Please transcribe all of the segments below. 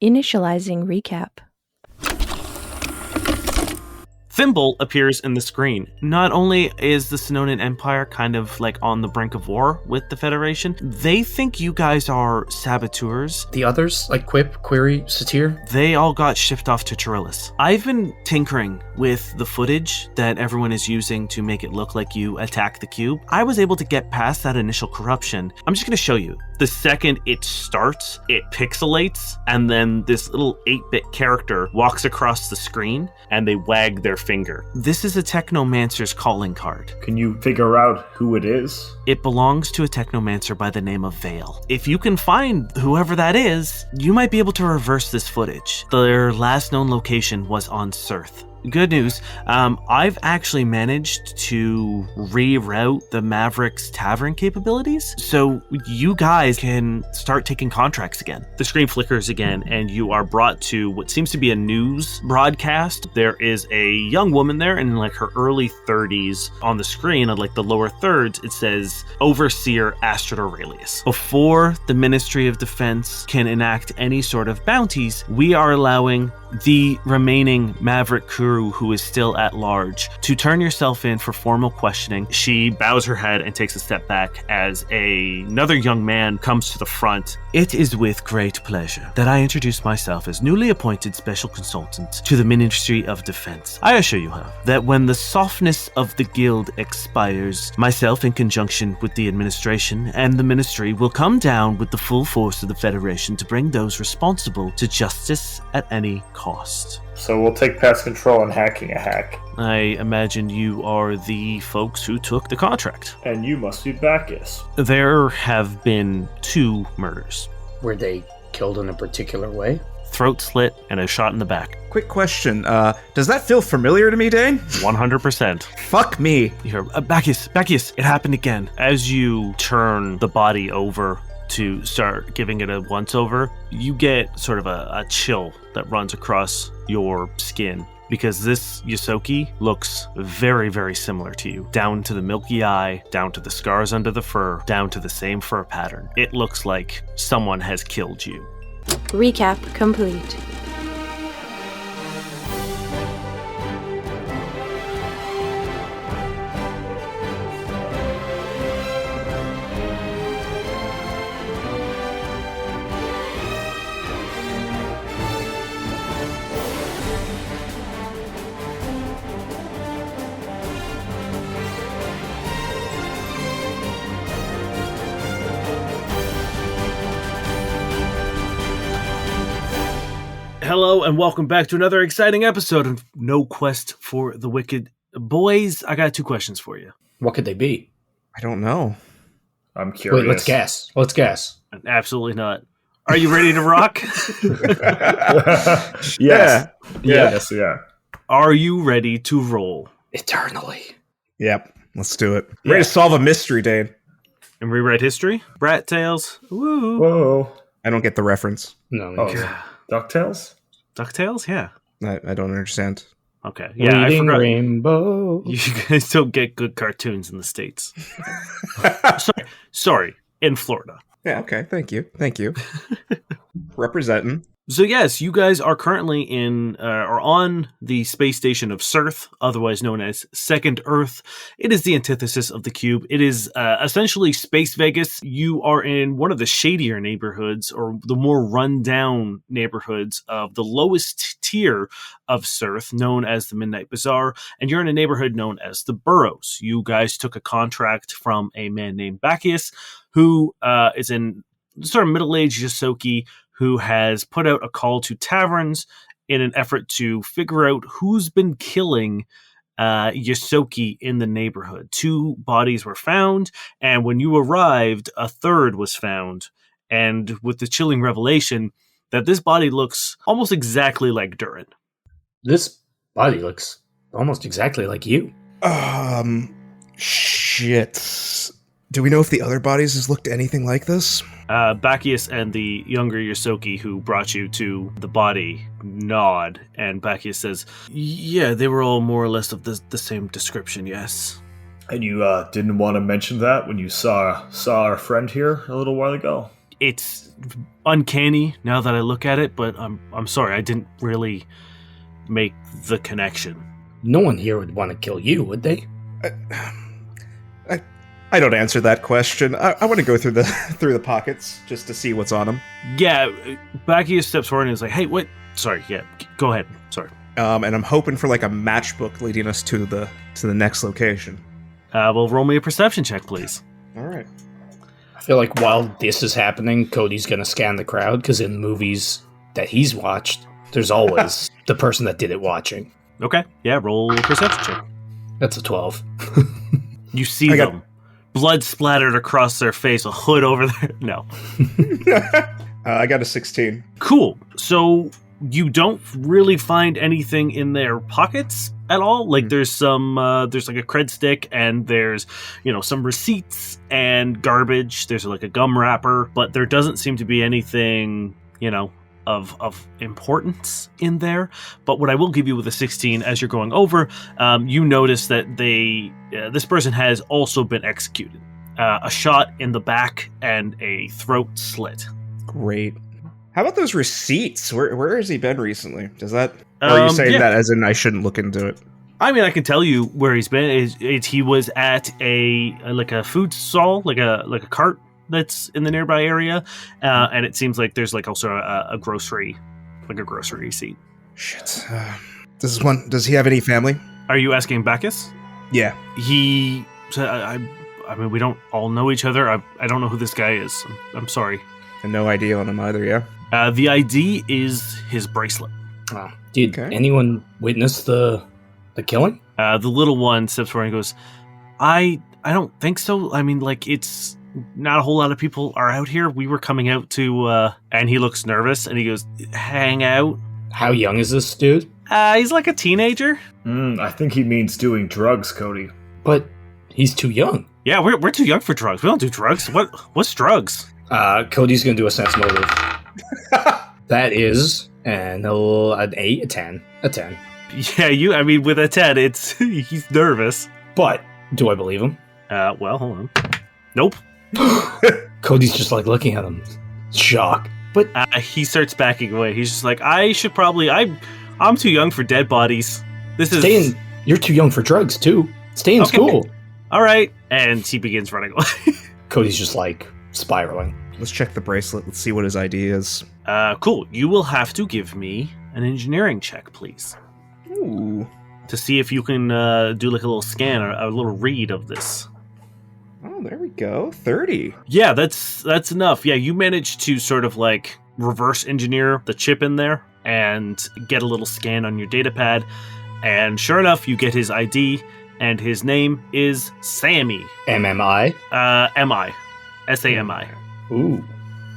Initializing recap. Thimble appears in the screen. Not only is the Sonoran Empire kind of like on the brink of war with the Federation, they think you guys are saboteurs. The others, like Quip, Query, Satir? They all got shipped off to Tyrillus. I've been tinkering with the footage that everyone is using to make it look like you attack the cube. I was able to get past that initial corruption. I'm just going to show you. The second it starts, it pixelates, and then this little 8-bit character walks across the screen, and they wag their finger. This is a technomancer's calling card. Can you figure out who it is? It belongs to a technomancer by the name of Vale. If you can find whoever that is, you might be able to reverse this footage. Their last known location was on Cirth. Good news, I've actually managed to reroute the Maverick's tavern capabilities, so you guys can start taking contracts again. The screen flickers again, and you are brought to what seems to be a news broadcast. There is a young woman there in like her early 30s. On the screen, on like the lower thirds, it says Overseer Astrid Aurelius. Before the Ministry of Defense can enact any sort of bounties, we are allowing the remaining Maverick crew who is still at large to turn yourself in for formal questioning. She bows her head and takes a step back as another young man comes to the front. It is with great pleasure that I introduce myself as newly appointed special consultant to the Ministry of Defense. I assure you, however, that when the softness of the guild expires, myself in conjunction with the administration and the ministry will come down with the full force of the Federation to bring those responsible to justice at any cost. So we'll take past control and hacking a hack. I imagine you are the folks who took the contract. And you must be Bacchus. There have been 2 murders. Were they killed in a particular way? Throat slit and a shot in the back. Quick question, does that feel familiar to me, Dane? 100%. Fuck me. You hear, Bacchus, it happened again. As you turn the body over to start giving it a once-over, you get sort of a chill that runs across your skin, because this Yosoki looks very, very similar to you. Down to the milky eye, down to the scars under the fur, down to the same fur pattern. It looks like someone has killed you. Recap complete. Hello and welcome back to another exciting episode of No Quest for the Wicked. Boys, I got 2 questions for you. What could they be? I don't know. I'm curious. Wait, let's guess. Absolutely not. Are you ready to rock? Yes. Yes, yeah. Are you ready to roll? Eternally. Yep, let's do it. Ready to solve a mystery, Dane. And rewrite history? Brat Tales? Woo! Whoa. I don't get the reference. No. DuckTales? DuckTales? Yeah. I don't understand. Okay. Yeah, I forgot. Rainbow. You guys don't get good cartoons in the States. Sorry. In Florida. Yeah, okay. Thank you. Representing. So yes, you guys are currently on the space station of Cirth, otherwise known as Second Earth. It is the antithesis of the cube. It is essentially Space Vegas. You are in one of the shadier neighborhoods, or the more run-down neighborhoods of the lowest tier of Cirth, known as the Midnight Bazaar, and you're in a neighborhood known as the Burrows. You guys took a contract from a man named Bacchus, who is in sort of middle-aged Yosoki, who has put out a call to taverns in an effort to figure out who's been killing Yosoki in the neighborhood. 2 bodies were found, and when you arrived, a 3rd was found. And with the chilling revelation that this body looks almost exactly like Durrin. This body looks almost exactly like you. Shit. Do we know if the other bodies has looked anything like this? Bacchus and the younger Yosoki who brought you to the body nod, and Bacchus says, yeah, they were all more or less of the same description, yes. And you didn't want to mention that when you saw our friend here a little while ago? It's uncanny now that I look at it, but I'm sorry, I didn't really make the connection. No one here would want to kill you, would they? I don't answer that question. I want to go through the pockets just to see what's on them. Yeah, Bacchus steps forward and is like, "Hey, what? Sorry, yeah, go ahead. Sorry." And I'm hoping for like a matchbook leading us to the next location. Well, roll me a perception check, please. All right. I feel like while this is happening, Cody's going to scan the crowd, because in movies that he's watched, there's always the person that did it watching. Okay, yeah, roll a perception check. That's a 12. You see them. Blood splattered across their face, a hood over there. No. I got a 16. Cool. So you don't really find anything in their pockets at all. Like there's like a cred stick and there's, some receipts and garbage. There's like a gum wrapper, but there doesn't seem to be anything, of importance in there. But what I will give you with a 16 as you're going over, you notice that this person has also been executed. A shot in the back and a throat slit. Great. How about those receipts? Where has he been recently? Does that? Or are you saying that as in I shouldn't look into it? I mean, I can tell you where he's been. He was at a food stall, like a cart that's in the nearby area, and it seems like there's like also a grocery receipt. Shit. Does he have any family? Are you asking Bacchus? Yeah. He. I mean, we don't all know each other. I don't know who this guy is. I'm sorry. And no ID on him either. Yeah. The ID is his bracelet. Oh, did anyone witness the killing? The little one steps forward and goes, I don't think so. I mean, like, it's not a whole lot of people are out here. We were coming out to, and he looks nervous, and he goes, hang out. How young is this dude? He's like a teenager. I think he means doing drugs, Cody. But he's too young. Yeah, we're too young for drugs. We don't do drugs. What's drugs? Cody's gonna do a sense motive. That is an 8, a 10. A 10. Yeah, with a 10, he's nervous. But, do I believe him? Well, hold on. Nope. Cody's just like looking at him. Shock. But he starts backing away. He's just like, I'm too young for dead bodies. You're too young for drugs, too. Stay in school. All right. And he begins running away. Cody's just like spiraling. Let's check the bracelet. Let's see what his ID is. Cool. You will have to give me an engineering check, please. Ooh. To see if you can do like a little scan or a little read of this. Oh, there we go. 30. Yeah, that's enough. Yeah, you managed to sort of like reverse engineer the chip in there and get a little scan on your data pad. And sure enough, you get his ID, and his name is Sammy. MMI? M-I. S-A-M-I. Ooh.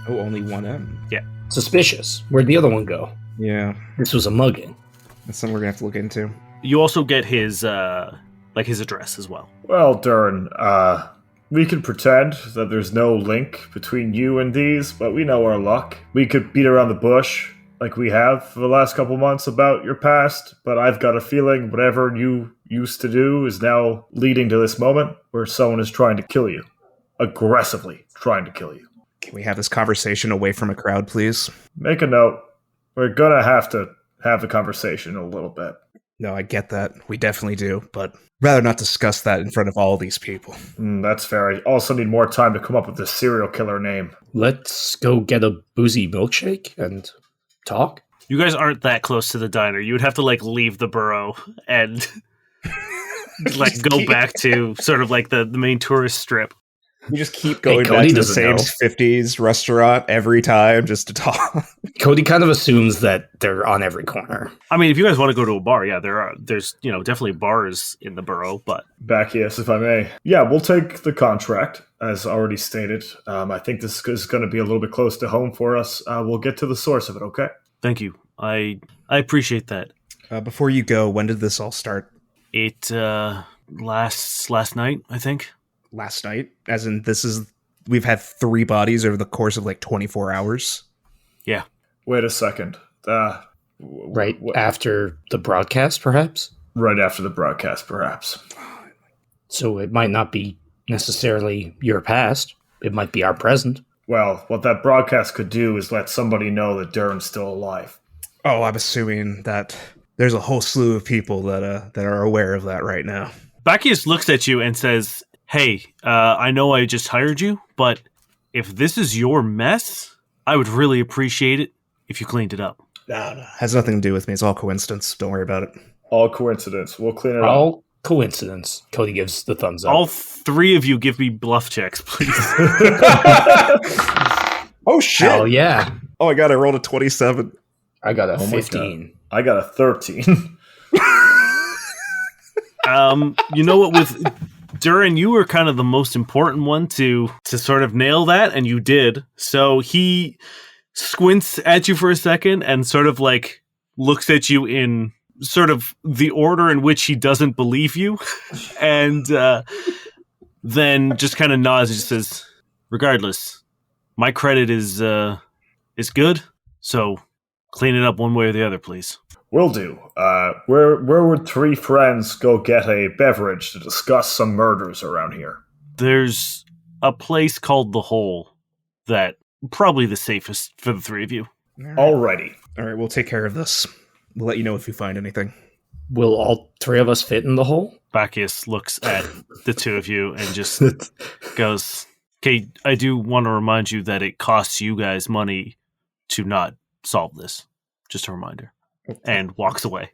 Oh, only one M. Yeah. Suspicious. Where'd the other one go? Yeah. This was a mugging. That's something we're going to have to look into. You also get his address as well. Well, Durrin, we could pretend that there's no link between you and these, but we know our luck. We could beat around the bush like we have for the last couple months about your past, but I've got a feeling whatever you used to do is now leading to this moment where someone is trying to kill you. Aggressively trying to kill you. Can we have this conversation away from a crowd, please? Make a note. We're gonna have to have the conversation a little bit. No, I get that. We definitely do, but rather not discuss that in front of all these people. That's fair. I also need more time to come up with a serial killer name. Let's go get a boozy milkshake and talk. You guys aren't that close to the diner. You would have to like leave the borough and like go back to sort of like the main tourist strip. You just keep going back to the same 50s restaurant every time just to talk. Cody kind of assumes that they're on every corner. I mean, if you guys want to go to a bar, yeah, there's definitely bars in the borough, but Bacchus, if I may. Yeah, we'll take the contract, as already stated. I think this is going to be a little bit close to home for us. We'll get to the source of it, okay? Thank you. I appreciate that. Before you go, when did this all start? It last night, I think. Last night? As in, we've had 3 bodies over the course of like 24 hours? Yeah. Wait a second. Right after the broadcast, perhaps? Right after the broadcast, perhaps. So it might not be necessarily your past. It might be our present. Well, what that broadcast could do is let somebody know that Durrin's still alive. Oh, I'm assuming that there's a whole slew of people that are aware of that right now. Bacchus looks at you and says, hey, I know I just hired you, but if this is your mess, I would really appreciate it if you cleaned it up. No. Has nothing to do with me. It's all coincidence. Don't worry about it. All coincidence. We'll clean it up. All coincidence. Cody gives the thumbs up. All three of you give me bluff checks, please. Oh, shit. Hell yeah. Oh, my God. I rolled a 27. I got a Oh my 15. I got a 13. You know what, with Durrin, you were kind of the most important one to sort of nail that, and you did. So he squints at you for a second and sort of like looks at you in sort of the order in which he doesn't believe you, and then just kind of nods and just says, regardless, my credit is good, so clean it up one way or the other, please. Will do. Where would three friends go get a beverage to discuss some murders around here? There's a place called The Hole that probably the safest for the three of you. Alrighty. All right, we'll take care of this. We'll let you know if we find anything. Will all three of us fit in the hole? Bacchus looks at the two of you and just goes, okay, I do want to remind you that it costs you guys money to not solve this. Just a reminder. And walks away.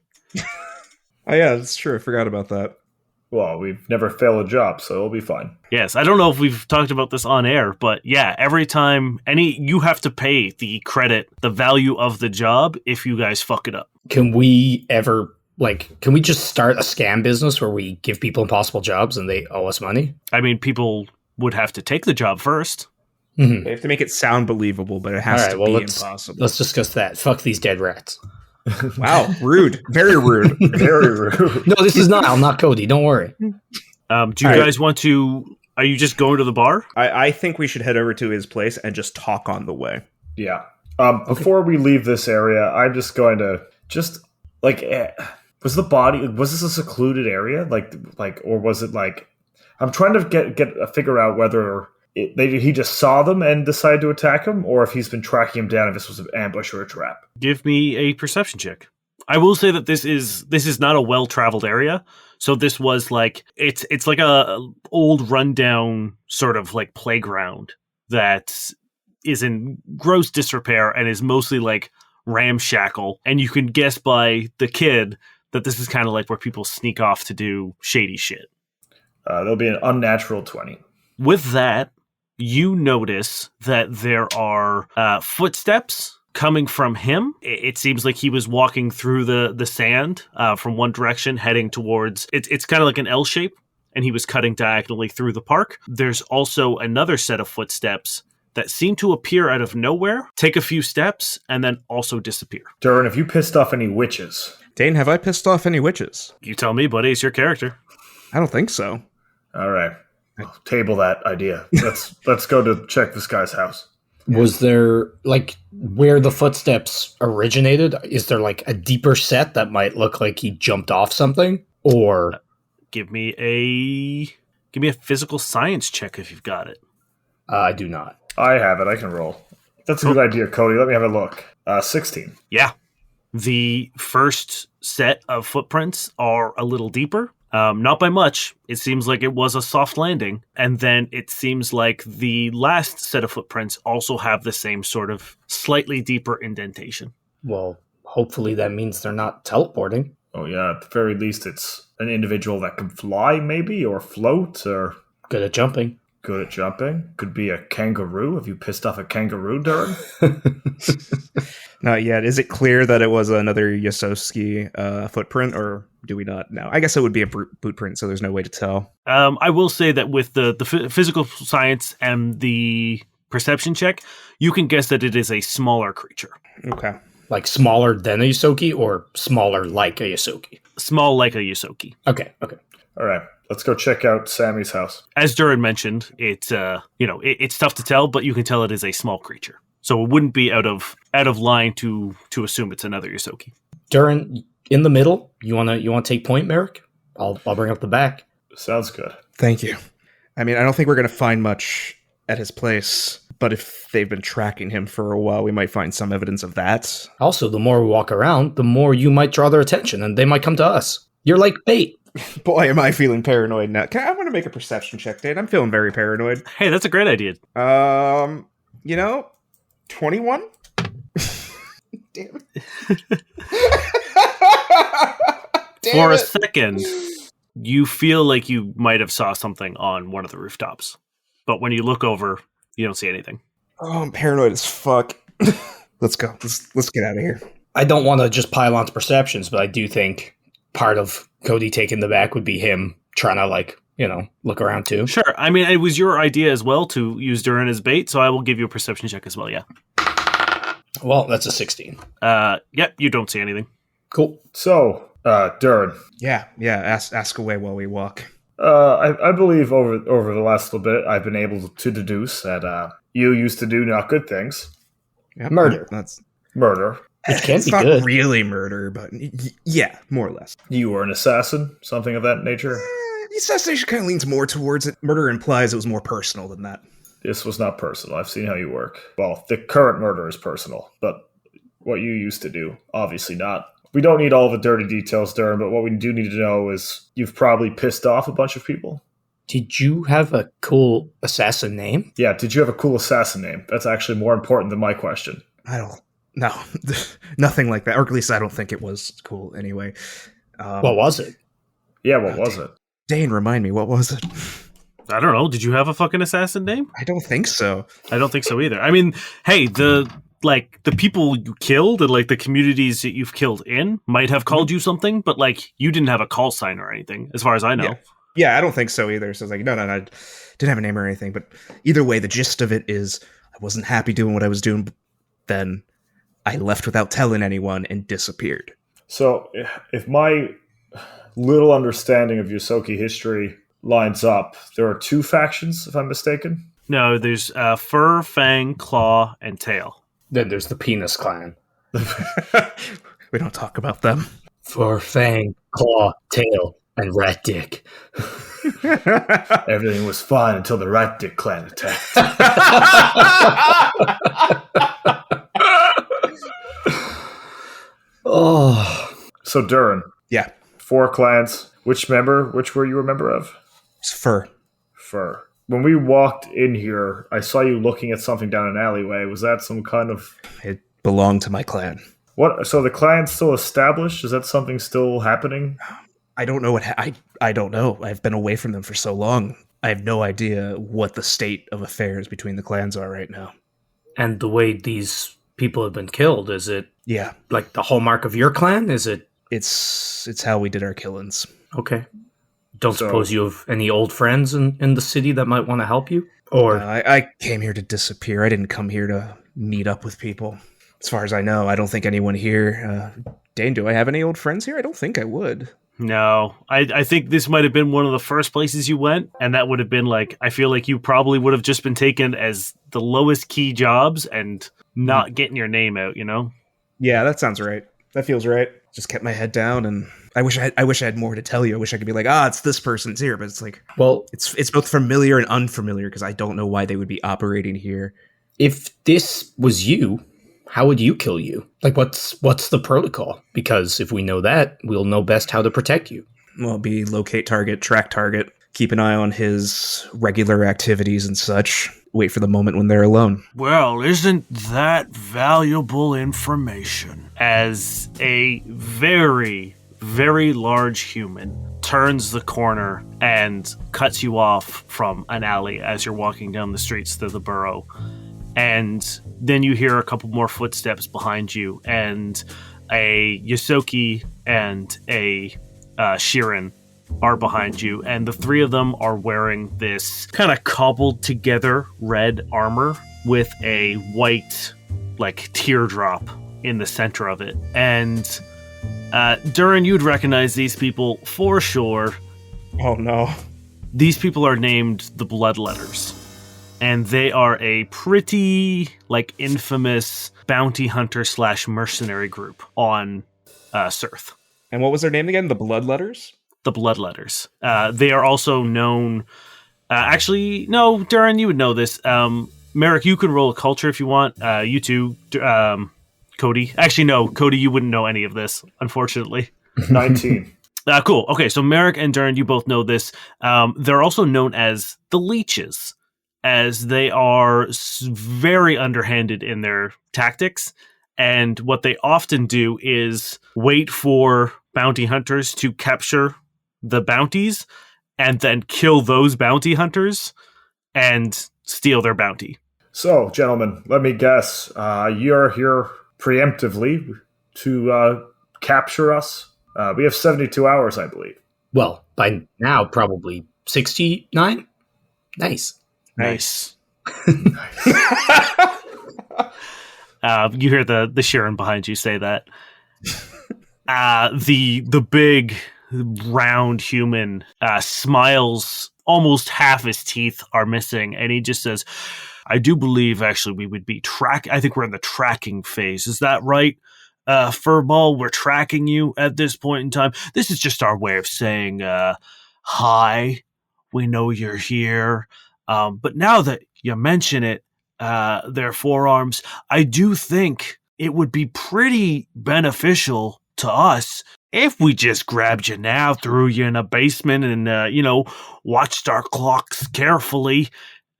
Oh, yeah, that's true. I forgot about that. Well, we've never failed a job, so it'll be fine. Yes, I don't know if we've talked about this on air, but yeah, every time you have to pay the credit, the value of the job if you guys fuck it up. Can we just start a scam business where we give people impossible jobs and they owe us money? I mean, people would have to take the job first. Mm-hmm. They have to make it sound believable, but it has to be impossible. Let's discuss that. Fuck these dead rats. Wow, rude. Very rude. Very rude. No, this is not. I'm not Cody. Don't worry. Do you guys want to... Are you just going to the bar? I think we should head over to his place and just talk on the way. Yeah. Before we leave this area, I'm just going to was this a secluded area? Or was it like, I'm trying to figure out whether he just saw them and decided to attack him, or if he's been tracking him down, if this was an ambush or a trap. Give me a perception check. I will say that this is not a well-traveled area. So this was like, it's like a old rundown sort of like playground that is in gross disrepair and is mostly like ramshackle. And you can guess by the kid that this is kind of like where people sneak off to do shady shit. There'll be an unnatural 20. With that, you notice that there are footsteps coming from him. It seems like he was walking through the sand from one direction, heading towards... It's kind of like an L shape, and he was cutting diagonally through the park. There's also another set of footsteps that seem to appear out of nowhere, take a few steps, and then also disappear. Durrin, have you pissed off any witches? Dane, have I pissed off any witches? You tell me, buddy. It's your character. I don't think so. All right. I'll table that idea. Let's go to check this guy's house. Was there, where the footsteps originated, is there, a deeper set that might look like he jumped off something? Or... Give me a physical science check if you've got it. I do not. I have it. I can roll. That's a good idea, Cody. Let me have a look. 16. Yeah. The first set of footprints are a little deeper. Not by much. It seems like it was a soft landing. And then it seems like the last set of footprints also have the same sort of slightly deeper indentation. Well, hopefully that means they're not teleporting. Oh, yeah. At the very least, it's an individual that can fly, maybe, or float, or... Good at jumping. Good at jumping. Could be a kangaroo. Have you pissed off a kangaroo, Durrin? Not yet. Is it clear that it was another Yasowski footprint, or do we not know? I guess it would be a boot print, so there's no way to tell. I will say that with the physical science and the perception check, you can guess that it is a smaller creature. Okay. Like smaller than a Yosoki, or smaller like a Yosoki? Small like a Yosoki. Okay. All right. Let's go check out Sammy's house. As Durrin mentioned, it's tough to tell, but you can tell it is a small creature. So it wouldn't be out of line to assume it's another Yosoki. Durrin, in the middle. You wanna take point, Merrick? I'll bring up the back. Sounds good. Thank you. I mean, I don't think we're going to find much at his place, But if they've been tracking him for a while, we might find some evidence of that. Also, the more we walk around, the more you might draw their attention, and they might come to us. You're like bait. Boy, am I feeling paranoid now. I'm going to make a perception check, Dan. I'm feeling very paranoid. Hey, that's a great idea. 21? Damn it. For a second, you feel like you might have saw something on one of the rooftops. But when you look over, you don't see anything. Oh, I'm paranoid as fuck. Let's go. Let's get out of here. I don't want to just pile onto perceptions, but I do think part of Cody taking the back would be him trying to, look around too. Sure. I mean, it was your idea as well to use Durrin as bait, so I will give you a perception check as well, yeah. Well, that's a 16. Yep, you don't see anything. Cool. So, Durrin. Yeah. Ask away while we walk. I believe over the last little bit, I've been able to deduce that you used to do not good things. Yeah, Murder. That's Murder. Which can it's be not good. really murder, but yeah, more or less. You were an assassin, something of that nature. The assassination kind of leans more towards it. Murder implies it was more personal than that. This was not personal. I've seen how you work. Well, the current murder is personal, but what you used to do, obviously not. We don't need all the dirty details, Durrin, but what we do need to know is you've probably pissed off a bunch of people. Did you have a cool assassin name? Yeah, did you have a cool assassin name? That's actually more important than my question. No, nothing like that. Or at least I don't think it was cool anyway. What was it? Yeah, what was it? Dane, remind me, what was it? I don't know. Did you have a fucking assassin name? I don't think so. I don't think so either. I mean, hey, the people you killed and the communities that you've killed in might have called you something, but you didn't have a call sign or anything, as far as I know. Yeah, I don't think so either. So it's no, I didn't have a name or anything. But either way, the gist of it is I wasn't happy doing what I was doing. Then I left without telling anyone and disappeared. So if my little understanding of Yosoki history lines up, there are two factions, if I'm mistaken. No, there's Fur, Fang, Claw, and Tail. Then there's the Penis Clan. We don't talk about them. For Fang, Claw, Tail, and Rat Dick. Everything was fine until the Rat Dick clan attacked. Oh. So, Durrin. Yeah. 4 clans. Which were you a member of? It's Fur. Fur. When we walked in here, I saw you looking at something down an alleyway. Was that some kind of... It belonged to my clan. What? So the clan's still established? Is that something still happening? I don't know I don't know. I've been away from them for so long. I have no idea what the state of affairs between the clans are right now. And the way these people have been killed, is it Yeah. the hallmark of your clan? Is it... It's how we did our killings. Okay. Don't suppose you have any old friends in the city that might want to help you? Or I came here to disappear. I didn't come here to meet up with people. As far as I know, I don't think anyone here... Dane, do I have any old friends here? I don't think I would. No, I think this might have been one of the first places you went, and that would have been I feel like you probably would have just been taken as the lowest key jobs and not getting your name out, Yeah, that sounds right. That feels right. Just kept my head down, and I wish I had more to tell you. I wish I could be it's this person's here, but it's well, it's both familiar and unfamiliar because I don't know why they would be operating here. if this was you, how would you kill you? What's the protocol? Because if we know that, we'll know best how to protect you. Well, it'd be locate target, track target, keep an eye on his regular activities and such. Wait for the moment when they're alone. Well, isn't that valuable information? As a very, very large human turns the corner and cuts you off from an alley as you're walking down the streets through the borough. And then you hear a couple more footsteps behind you, and a Yosoki and a Shirin are behind you, and the three of them are wearing this kind of cobbled together red armor with a white teardrop in the center of it. And Durrin, you'd recognize these people for sure. Oh no. These people are named the Bloodletters, and they are a pretty infamous bounty hunter / mercenary group on Surth. And what was their name again? The Bloodletters? The Bloodletters. They are also known... actually, no, Durrin, you would know this. Merrick, you can roll a culture if you want. You two, Cody. Actually, no, Cody, you wouldn't know any of this, unfortunately. 19. Cool. Okay, so Merrick and Durrin, you both know this. They're also known as the Leeches, as they are very underhanded in their tactics. And what they often do is wait for bounty hunters to capture the bounties and then kill those bounty hunters and steal their bounty. So, gentlemen, let me guess. You're here preemptively to capture us. We have 72 hours, I believe. Well, by now, probably 69? Nice. Nice. You hear the Sharon behind you say that. The big round human smiles. Almost half his teeth are missing, and he just says, "I do believe actually we would be I think we're in the tracking phase. Is that right, Furball? We're tracking you at this point in time. This is just our way of saying hi. We know you're here, but now that you mention it, their forearms, I do think it would be pretty beneficial to us if we just grabbed you now, threw you in a basement and, watched our clocks carefully.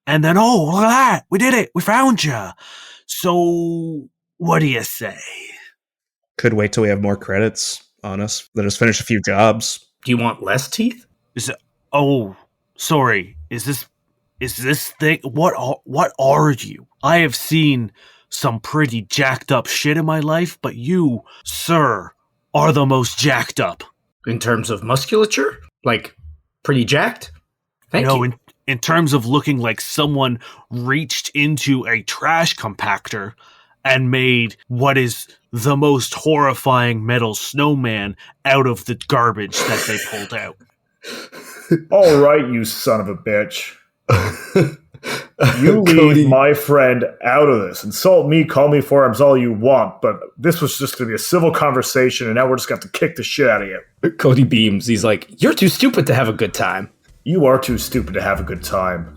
And then, oh, look at that. We did it. We found you. So what do you say?" Could wait till we have more credits on us. Let us finish a few jobs. Do you want less teeth? Sorry. Is this thing? What are you? I have seen some pretty jacked up shit in my life, but you, sir, are the most jacked up. In terms of musculature? Like, pretty jacked? Thank you. In terms of looking like someone reached into a trash compactor and made what is the most horrifying metal snowman out of the garbage that they pulled out. All right, you son of a bitch. You leave Cody. my friend out of this. Insult me, call me forearms all you want, but this was just going to be a civil conversation, and now we're just going to have to kick the shit out of you. Cody beams. He's like, "You're too stupid to have a good time." You are too stupid to have a good time.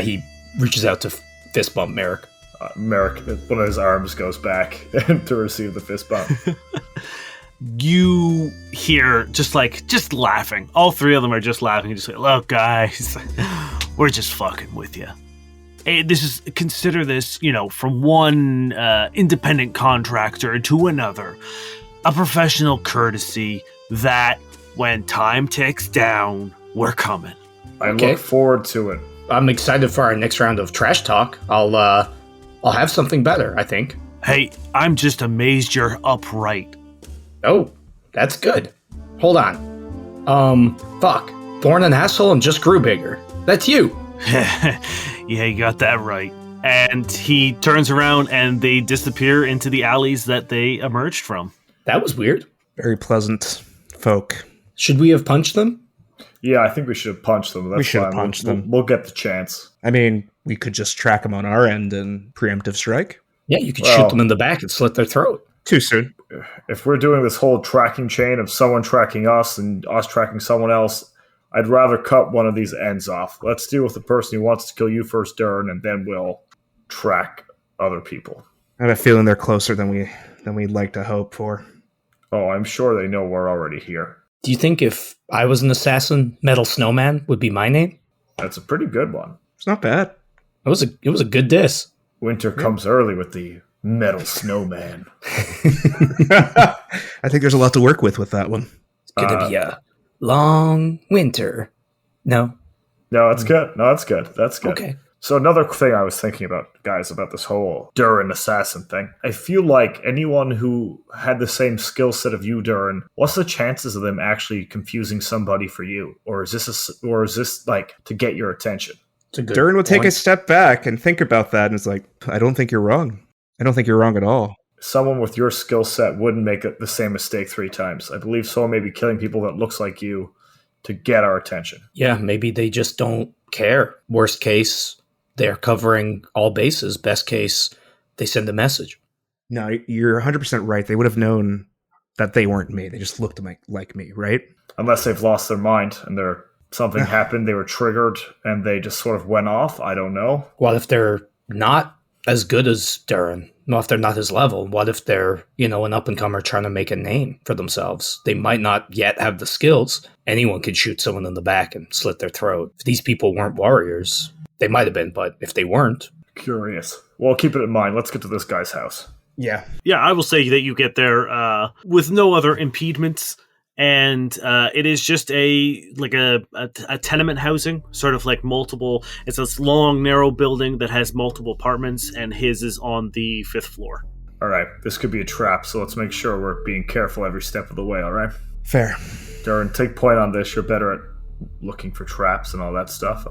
He reaches out to fist bump Merrick. Merrick, one of his arms goes back to receive the fist bump. You hear just laughing. All three of them are just laughing. Just like, "Look, guys, we're just fucking with you. Hey, consider this, from one independent contractor to another, a professional courtesy that when time ticks down, we're coming." I look forward to it. I'm excited for our next round of trash talk. I'll have something better, I think. Hey, I'm just amazed you're upright. Oh, that's good. Hold on. Fuck. Born an asshole and just grew bigger. That's you. Yeah, you got that right. And he turns around and they disappear into the alleys that they emerged from. That was weird. Very pleasant folk. Should we have punched them? Yeah, I think we should have punched them. That's We should have fine. punched them. We'll get the chance. I mean, we could just track them on our end and preemptive strike. Yeah, you could Well- shoot them in the back and slit their throat. Too soon. If we're doing this whole tracking chain of someone tracking us and us tracking someone else, I'd rather cut one of these ends off. Let's deal with the person who wants to kill you first, Durrin, and then we'll track other people. I have a feeling they're closer than we'd like to hope for. Oh, I'm sure they know we're already here. Do you think if I was an assassin, Metal Snowman would be my name? That's a pretty good one. It's not bad. It was a good diss. Winter comes early with the metal snowman. I think there's a lot to work with that one. It's gonna be a long winter. No. No, that's good. That's good. Okay. So another thing I was thinking about, guys, about this whole Durrin assassin thing. I feel like anyone who had the same skill set of you, Durrin, what's the chances of them actually confusing somebody for you? Or is this like to get your attention? It's a good Durrin will take a point. step back and think about that, and it's like, I don't think you're wrong. I don't think you're wrong at all. Someone with your skill set wouldn't make the same mistake 3 times. I believe someone may be killing people that looks like you to get our attention. Yeah, maybe they just don't care. Worst case, they're covering all bases. Best case, they send a message. No, you're 100% right. They would have known that they weren't me. They just looked like me, right? Unless they've lost their mind and something happened, they were triggered, and they just sort of went off. I don't know. What if they're not as good as Durrin. Well, if they're not his level, what if they're, an up-and-comer trying to make a name for themselves? They might not yet have the skills. Anyone could shoot someone in the back and slit their throat. If these people weren't warriors, they might have been, but if they weren't... Curious. Well, keep it in mind. Let's get to this guy's house. Yeah. Yeah, I will say that you get there with no other impediments, and it is just a tenement housing, sort of like multiple. It's this long, narrow building that has multiple apartments, and his is on the 5th floor. All right, this could be a trap, so let's make sure we're being careful every step of the way. All right. Fair. Durrin, take point on this. You're better at looking for traps and all that stuff.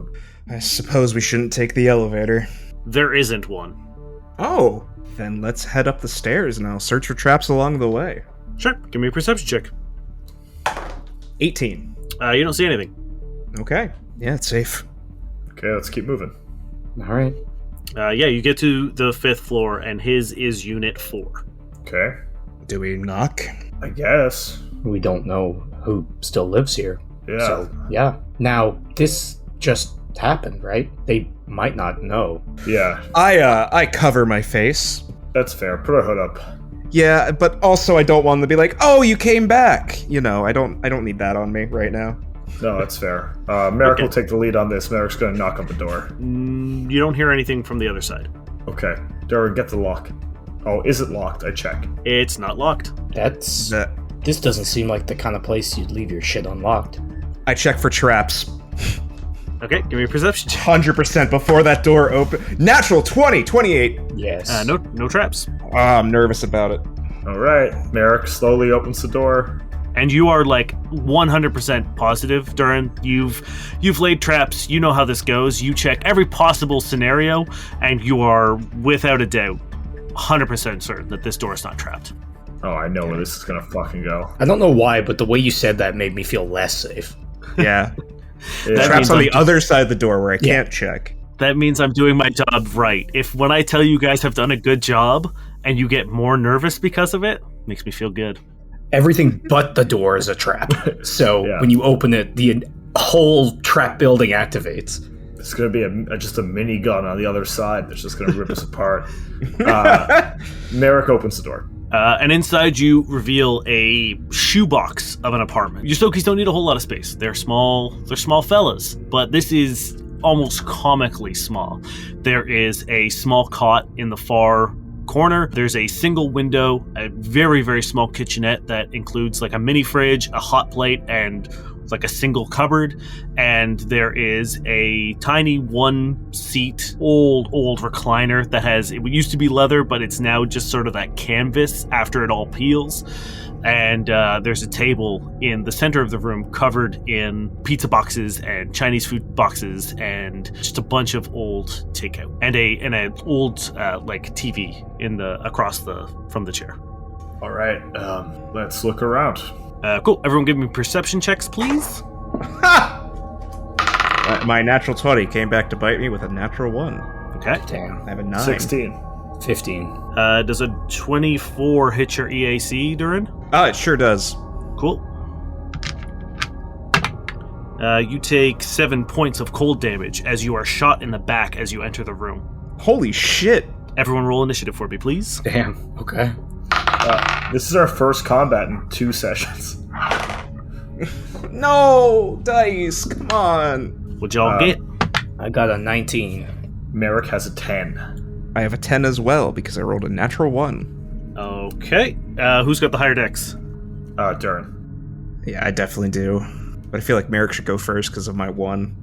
I suppose we shouldn't take the elevator. There isn't one. Oh, then let's head up the stairs and I'll search for traps along the way. Sure, give me a perception check. 18. You don't see anything. Okay. Yeah, it's safe. Okay, let's keep moving. All right. Yeah, you get to the 5th floor, and his is Unit 4. Okay, Do we knock? I guess. We don't know who still lives here. Yeah. So, yeah. Now, this just happened, right? They might not know. Yeah, I cover my face. that's fair. Put our hood up. Yeah, but also I don't want them to be like, "Oh, you came back." I don't need that on me right now. No, that's fair. Merrick Okay. will take the lead on this. Merrick's going to knock on the door. You don't hear anything from the other side. Okay. Durrin, get the lock. Oh, is it locked? I check. It's not locked. This doesn't seem like the kind of place you'd leave your shit unlocked. I check for traps. Okay, give me a perception check. 100% before that door open. Natural 20, 28. Yes. No traps. I'm nervous about it. All right. Merrick slowly opens the door. And you are like 100% positive, Durrin. You've laid traps. You know how this goes. You check every possible scenario, and you are without a doubt 100% certain that this door is not trapped. Oh, I know where this is going to fucking go. I don't know why, but the way you said that made me feel less safe. Yeah. Yeah. Traps means on I'm the other side of the door where I Yeah. can't check. That means I'm doing my job right. If when I tell you guys have done a good job and you get more nervous because of it, makes me feel good. Everything but the door is a trap. So Yeah. when you open it, the whole trap building activates. It's going to be just a minigun on the other side that's just going to rip us apart. Merrick opens the door. And inside you reveal a shoebox of an apartment. Your Stokies don't need a whole lot of space. They're small fellas, but this is almost comically small. There is a small cot in the far corner. There's a single window, a very, very small kitchenette that includes like a mini fridge, a hot plate, and like a single cupboard. And there is a tiny 1-seat old recliner that it used to be leather, but it's now just sort of that canvas after it all peels. And there's a table in the center of the room covered in pizza boxes and Chinese food boxes and just a bunch of old takeout and an old like TV from the chair. All right. Let's look around. Cool. Everyone give me perception checks, please. My natural 20 came back to bite me with a natural 1. Okay. Damn. I have a 9. 16. 15. Does a 24 hit your EAC, Durrin? Oh, it sure does. Cool. You take 7 points of cold damage as you are shot in the back as you enter the room. Holy shit. Everyone roll initiative for me, please. Damn. Okay. This is our first combat in 2 sessions. No, dice, come on. What'd y'all get? I got a 19. Merrick has a 10. I have a 10 as well because I rolled a natural 1. Okay. Who's got the higher dex? Durrin. Yeah, I definitely do. But I feel like Merrick should go first because of my 1.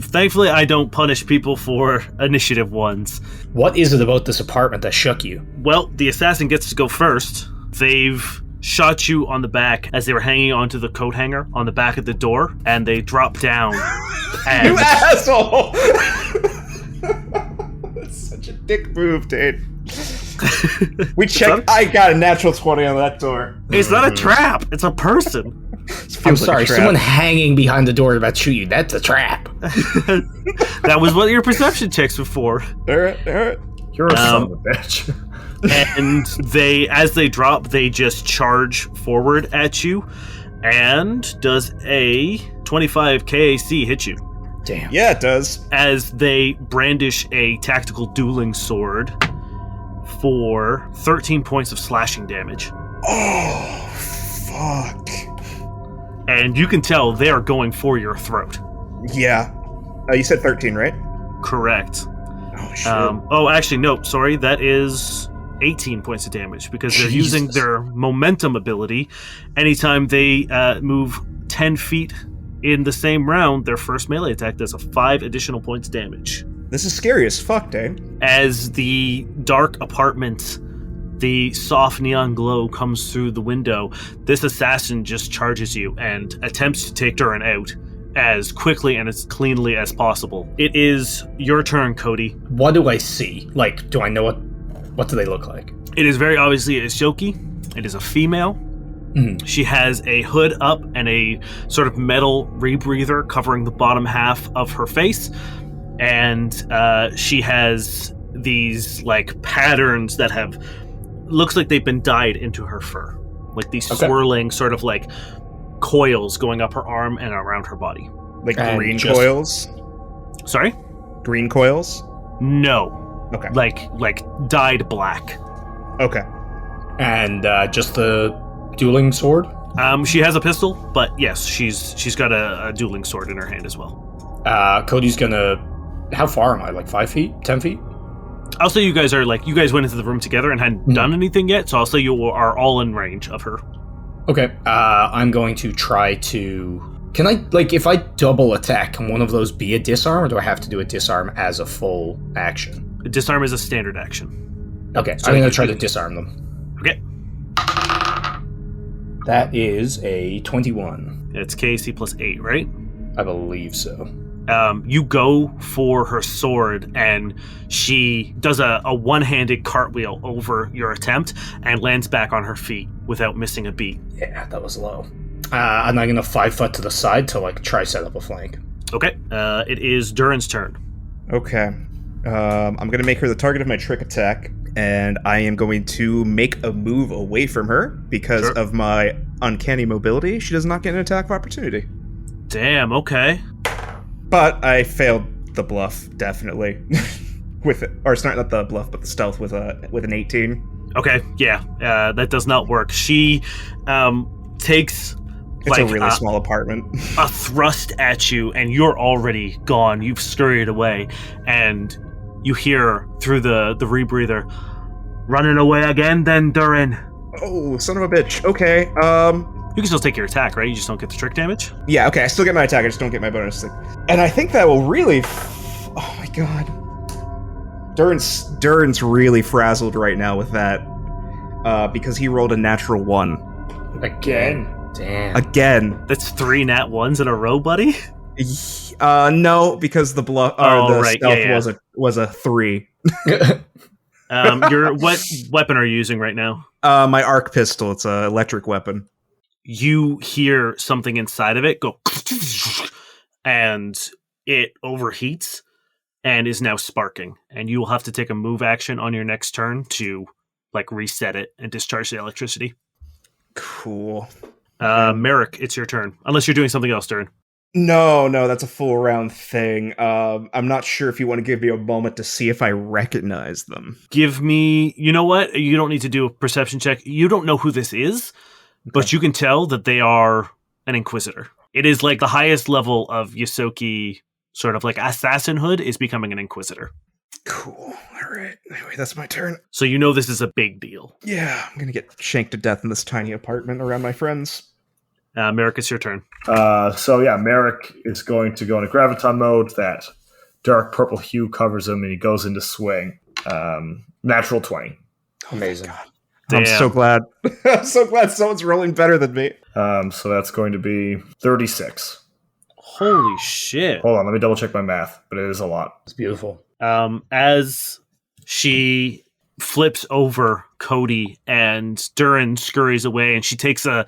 Thankfully, I don't punish people for initiative ones. What is it about this apartment that shook you? Well, the assassin gets to go first. They've shot you on the back as they were hanging onto the coat hanger on the back of the door, and they drop down. And You asshole! That's such a dick move, dude. We checked. I got a natural 20 on that door. it's not a trap. It's a person. I'm sorry, someone hanging behind the door about to shoot you. That's a trap. That was what your perception checks were for. Alright. You're a son of a bitch. And as they drop, they just charge forward at you. And does a 25 KAC hit you? Damn. Yeah, it does. as they brandish a tactical dueling sword for 13 points of slashing damage. Oh, fuck. And you can tell they are going for your throat. Yeah. You said 13, right? Correct. Oh, shit. Actually, no, sorry. That is 18 points of damage because they're using their momentum ability. Anytime they move 10 feet in the same round, their first melee attack does a 5 additional points damage. This is scary as fuck, Dane. As the dark apartment, the soft neon glow comes through the window, this assassin just charges you and attempts to take Durrin out as quickly and as cleanly as possible. It is your turn, Cody. What do I see? Like, do I know what do they look like? It is very obviously a Shoki. It is a female. She has a hood up and a sort of metal rebreather covering the bottom half of her face. And she has these like patterns that have looks like they've been dyed into her fur, like these swirling sort of like coils going up her arm and around her body. Like green coils? Sorry? Green coils? No. Okay. Like dyed black. Okay. And just the dueling sword? She has a pistol, but yes, she's got a dueling sword in her hand as well. Cody's gonna... How far am I? Like 5 feet? 10 feet? I'll say you guys went into the room together and hadn't done anything yet, so I'll say you are all in range of her. Okay. I'm going to try to... Can I, like, if I double attack, can one of those be a disarm, or do I have to do a disarm as a full action? Disarm is a standard action. Okay, so I'm going to try to disarm them. Okay. That is a 21. It's KC plus 8, right? I believe so. You go for her sword, and she does a one-handed cartwheel over your attempt and lands back on her feet without missing a beat. Yeah, that was low. And I'm going to 5 foot to the side to, like, try set up a flank. Okay. It is Durrin's turn. Okay. I'm going to make her the target of my trick attack, and I am going to make a move away from her because of my uncanny mobility. She does not get an attack of opportunity. Damn, okay. But I failed the bluff, definitely. With it. Or it's not the bluff, but the stealth with an 18. Okay, yeah. That does not work. She takes... It's a really small apartment. A thrust at you, and you're already gone. You've scurried away, and you hear through the rebreather, "Running away again, then, Durrin." Oh, son of a bitch. Okay. You can still take your attack, right? You just don't get the trick damage. Yeah. Okay. I still get my attack. I just don't get my bonus thing. And I think that will really. Oh my god. Durrin's really frazzled right now with that, because he rolled a natural 1. Again? Damn. Again. That's 3 nat 1s in a row, buddy. No, because the bluff stealth was a 3. What weapon are you using right now? My arc pistol. It's an electric weapon. You hear something inside of it go, and it overheats and is now sparking. And you will have to take a move action on your next turn to like reset it and discharge the electricity. Cool. Merrick, it's your turn. Unless you're doing something else, Durrin. No, that's a full round thing. I'm not sure if you want to give me a moment to see if I recognize them. Give me... You know what? You don't need to do a perception check. You don't know who this is, but you can tell that they are an Inquisitor. It is like the highest level of Yosoki, sort of like assassinhood, is becoming an Inquisitor. Cool. All right. Anyway, that's my turn. So you know this is a big deal. Yeah, I'm going to get shanked to death in this tiny apartment around my friends. Merrick, it's your turn. Merrick is going to go into graviton mode. That dark purple hue covers him, and he goes into swing. Natural 20. Amazing. Damn. I'm so glad. I'm so glad someone's rolling better than me. So that's going to be 36. Holy shit. Hold on, let me double check my math, but it is a lot. It's beautiful. As she flips over Cody and Durrin scurries away, and she takes a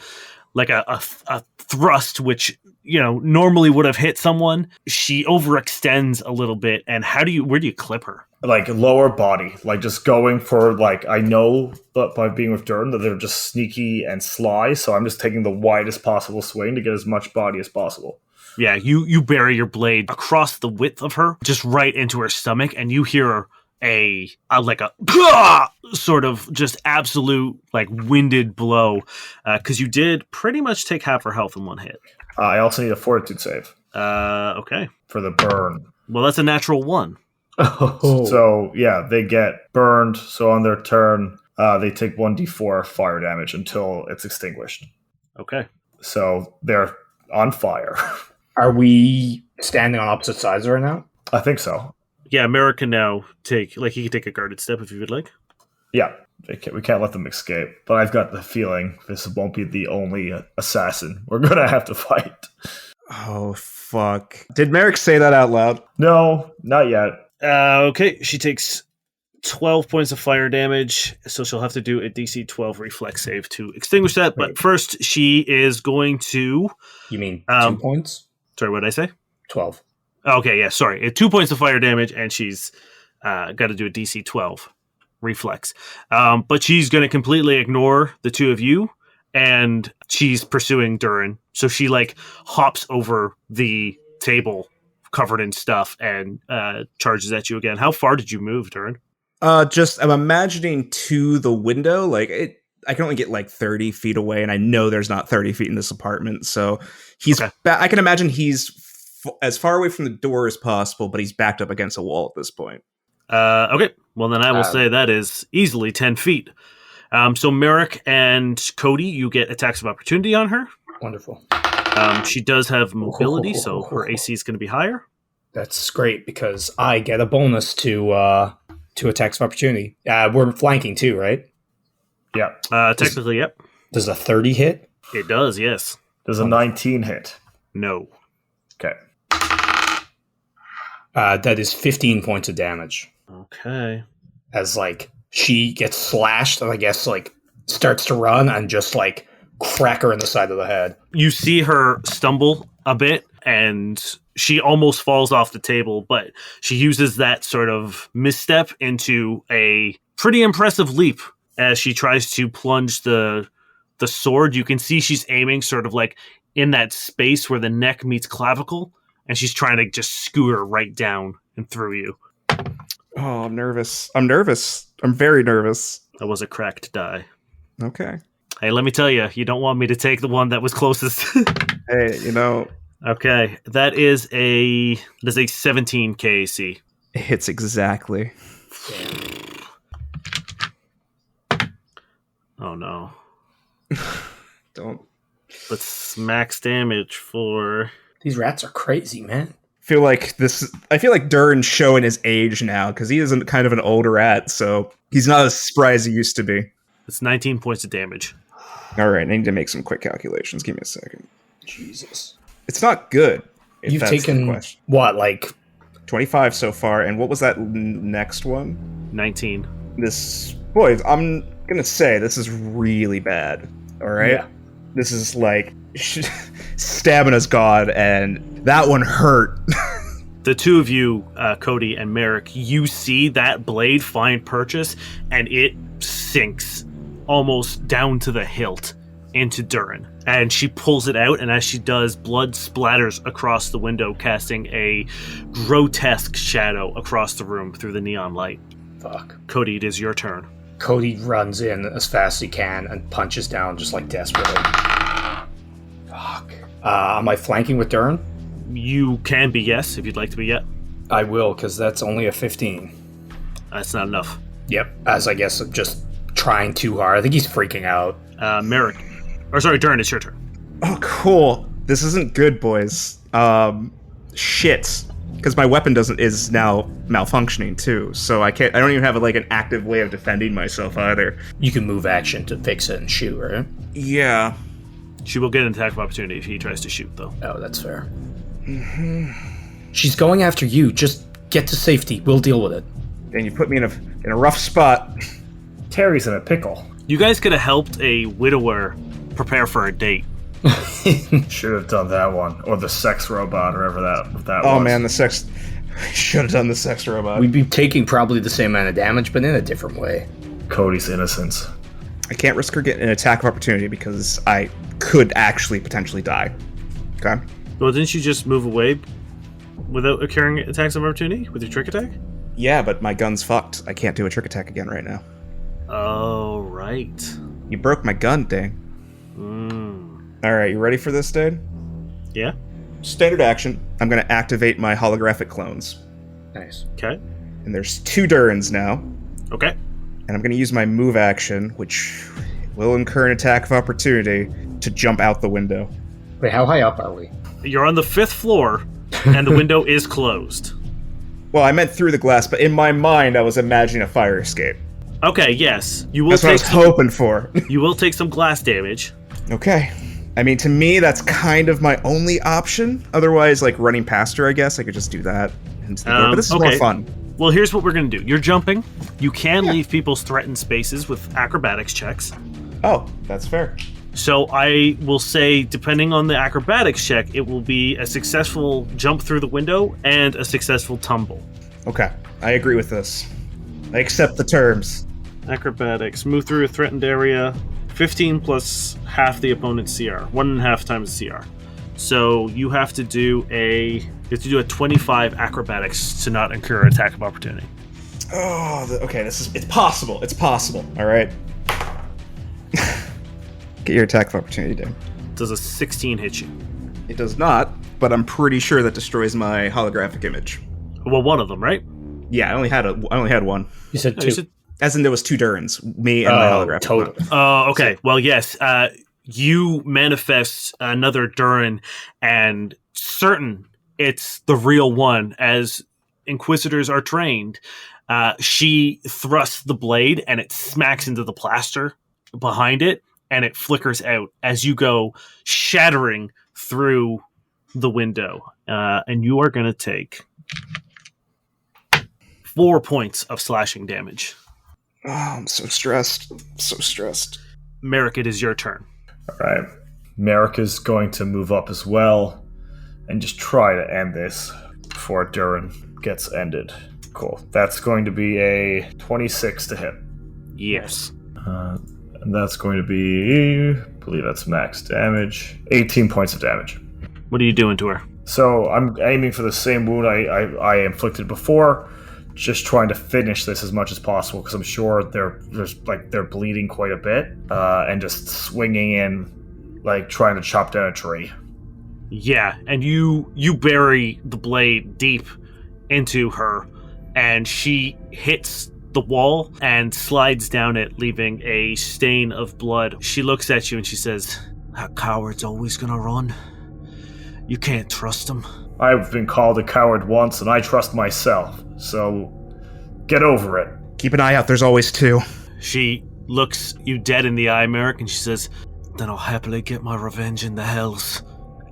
thrust, which, you know, normally would have hit someone. She overextends a little bit. And where do you clip her? Like lower body, like just going for like, I know that by being with Durrin that they're just sneaky and sly. So I'm just taking the widest possible swing to get as much body as possible. Yeah, you bury your blade across the width of her, just right into her stomach, and you hear a sort of just absolute like winded blow, because you did pretty much take half her health in one hit. I also need a fortitude save. Okay. For the burn. Well, that's a natural 1. Oh. So, yeah, they get burned. So on their turn, they take 1d4 fire damage until it's extinguished. Okay. So they're on fire. Are we standing on opposite sides right now? I think so. Yeah, Merrick can now he can take a guarded step if you would like. Yeah, we can't let them escape. But I've got the feeling this won't be the only assassin we're going to have to fight. Oh, fuck. Did Merrick say that out loud? No, not yet. Okay, she takes 12 points of fire damage, so she'll have to do a DC 12 reflex save to extinguish that. But first, she is going to... You mean 2 points? Sorry, what did I say? 12. Okay, yeah, sorry. 2 points of fire damage, and she's got to do a DC 12 reflex. But she's going to completely ignore the two of you, and she's pursuing Durrin. So she, hops over the table covered in stuff and charges at you again. How far did you move, Durrin? I'm imagining to the window, I can only get 30 feet away, and I know there's not 30 feet in this apartment, so he's okay. I can imagine he's as far away from the door as possible, but he's backed up against a wall at this point. Okay, well then I will say that is easily 10 feet. So Merrick and Cody, you get attacks of opportunity on her. Wonderful. She does have mobility, so her AC is going to be higher. That's great, because I get a bonus to attacks of opportunity. We're flanking too, right? Yeah. Technically, yep. Does a 30 hit? It does, yes. Does a 19 hit? No. Okay. That is 15 points of damage. Okay. As she gets slashed and I guess starts to run and just crack her in the side of the head. You see her stumble a bit and she almost falls off the table, but she uses that sort of misstep into a pretty impressive leap as she tries to plunge the sword. You can see she's aiming sort of in that space where the neck meets clavicle, and she's trying to just skewer right down and through you. Oh, I'm nervous. I'm very nervous. That was a cracked die. Okay. Hey, let me tell you, you don't want me to take the one that was closest. Hey, Okay, that is a 17 KAC. It hits exactly. Oh no. Don't. Let's max damage for... These rats are crazy, man. I feel like Durrin's showing his age now, because he isn't kind of an older rat, so he's not as spry as he used to be. It's 19 points of damage. Alright, I need to make some quick calculations. Give me a second. Jesus. It's not good. You've taken, what, 25 so far, and what was that next one? 19. Boys, I'm gonna say this is really bad. Alright? Yeah. This is stamina's god, and that one hurt. The two of you, Cody and Merrick, you see that blade find purchase, and it sinks almost down to the hilt into Durrin. And she pulls it out, and as she does, blood splatters across the window, casting a grotesque shadow across the room through the neon light. Fuck. Cody, it is your turn. Cody runs in as fast as he can and punches down just desperately. Fuck. Am I flanking with Durrin? You can be yes, if you'd like to be yet. I will, because that's only a 15. That's not enough. Yep, as I guess I'm just trying too hard. I think he's freaking out. Merrick. Or sorry, Durrin, it's your turn. Oh, cool. This isn't good, boys. Shit. Because my weapon is now malfunctioning too, so I don't even have an active way of defending myself either. You can move action to fix it and shoot, right? Yeah. She will get an attack of opportunity if he tries to shoot, though. Oh, that's fair. Mm-hmm. She's going after you. Just get to safety. We'll deal with it. And you put me in a rough spot. Terry's in a pickle. You guys could have helped a widower prepare for a date. Should have done that one, or the sex robot, or whatever that was. Oh man, the sex. Should have done the sex robot. We'd be taking probably the same amount of damage, but in a different way. Cody's innocence. I can't risk her getting an attack of opportunity because I could actually potentially die. Okay. Well, didn't you just move away without occurring attacks of opportunity with your trick attack? Yeah, but my gun's fucked. I can't do a trick attack again right now. Oh, right. You broke my gun, dang. Alright, you ready for this, dude? Yeah? Standard action. I'm going to activate my holographic clones. Nice. Okay. And there's 2 Durrins now. Okay. And I'm going to use my move action, which will incur an attack of opportunity, to jump out the window. Wait, how high up are we? You're on the 5th floor, and the window is closed. Well, I meant through the glass, but in my mind, I was imagining a fire escape. Okay, yes. You will That's what I take was hoping for. You will take some glass damage. Okay. I mean, to me, that's kind of my only option. Otherwise, like, running past her, I guess, I could just do that. But this is more fun. Well, here's what we're going to do. You're jumping. You can leave people's threatened spaces with acrobatics checks. Oh, that's fair. So I will say, depending on the acrobatics check, it will be a successful jump through the window and a successful tumble. Okay, I agree with this. I accept the terms. Acrobatics. Move through a threatened area. 15 plus half the opponent's CR. 1.5 times the CR. So you have to do a 25 acrobatics to not incur an attack of opportunity. Oh, okay, it's possible. It's possible, all right? Get your attack of opportunity down. Does a 16 hit you? It does not, but I'm pretty sure that destroys my holographic image. Well, one of them, right? Yeah, I only had one. You said 2. As in, there was 2 Durrins, me and my holographic. Total. Oh, okay. Well, yes. You manifest another Durrin, and certain it's the real one, as Inquisitors are trained. She thrusts the blade, and it smacks into the plaster behind it, and it flickers out as you go shattering through the window. And you are going to take 4 points of slashing damage. Oh, I'm so stressed. So stressed. Merrick, it is your turn. All right. Merrick is going to move up as well and just try to end this before Durrin gets ended. Cool. That's going to be a 26 to hit. Yes. And that's going to be, I believe that's max damage, 18 points of damage. What are you doing to her? So I'm aiming for the same wound I inflicted before, just trying to finish this as much as possible because I'm sure they're bleeding quite a bit, and just swinging in, like trying to chop down a tree. Yeah, and you bury the blade deep into her, and she hits the wall and slides down it, leaving a stain of blood. She looks at you and she says, "That coward's always gonna run. You can't trust him." I've been called a coward once, and I trust myself, so get over it. Keep an eye out, there's always 2. She looks you dead in the eye, Merrick, and she says, "Then I'll happily get my revenge in the hells."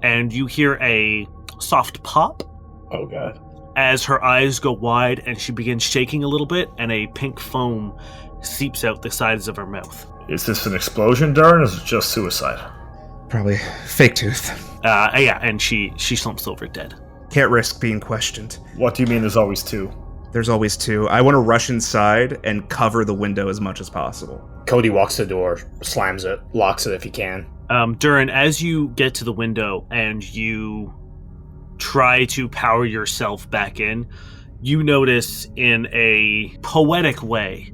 And you hear a soft pop. Oh, God. As her eyes go wide and she begins shaking a little bit, and a pink foam seeps out the sides of her mouth. Is this an explosion, Durrin, or is it just suicide? Probably fake tooth. Yeah, and she slumps over dead. Can't risk being questioned. What do you mean there's always 2? There's always 2. I want to rush inside and cover the window as much as possible. Cody walks to the door, slams it, locks it if he can. Durrin, as you get to the window and you try to power yourself back in, you notice in a poetic way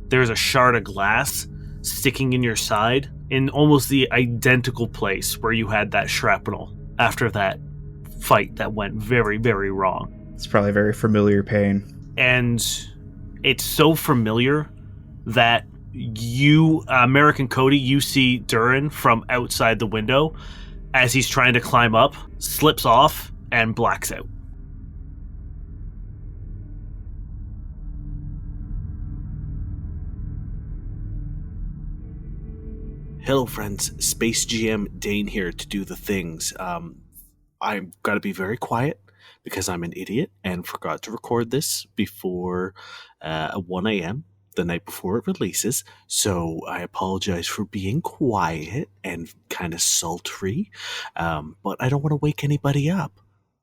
there's a shard of glass sticking in your side in almost the identical place where you had that shrapnel after that fight that went very, very wrong. It's probably a very familiar pain. And it's so familiar that you, Merrick and Cody, you see Durrin from outside the window as he's trying to climb up, slips off, and blacks out. Hello friends, Space GM Dane here to do the things. I've got to be very quiet because I'm an idiot and forgot to record this before 1 a.m. the night before it releases, so I apologize for being quiet and kind of sultry, but I don't want to wake anybody up,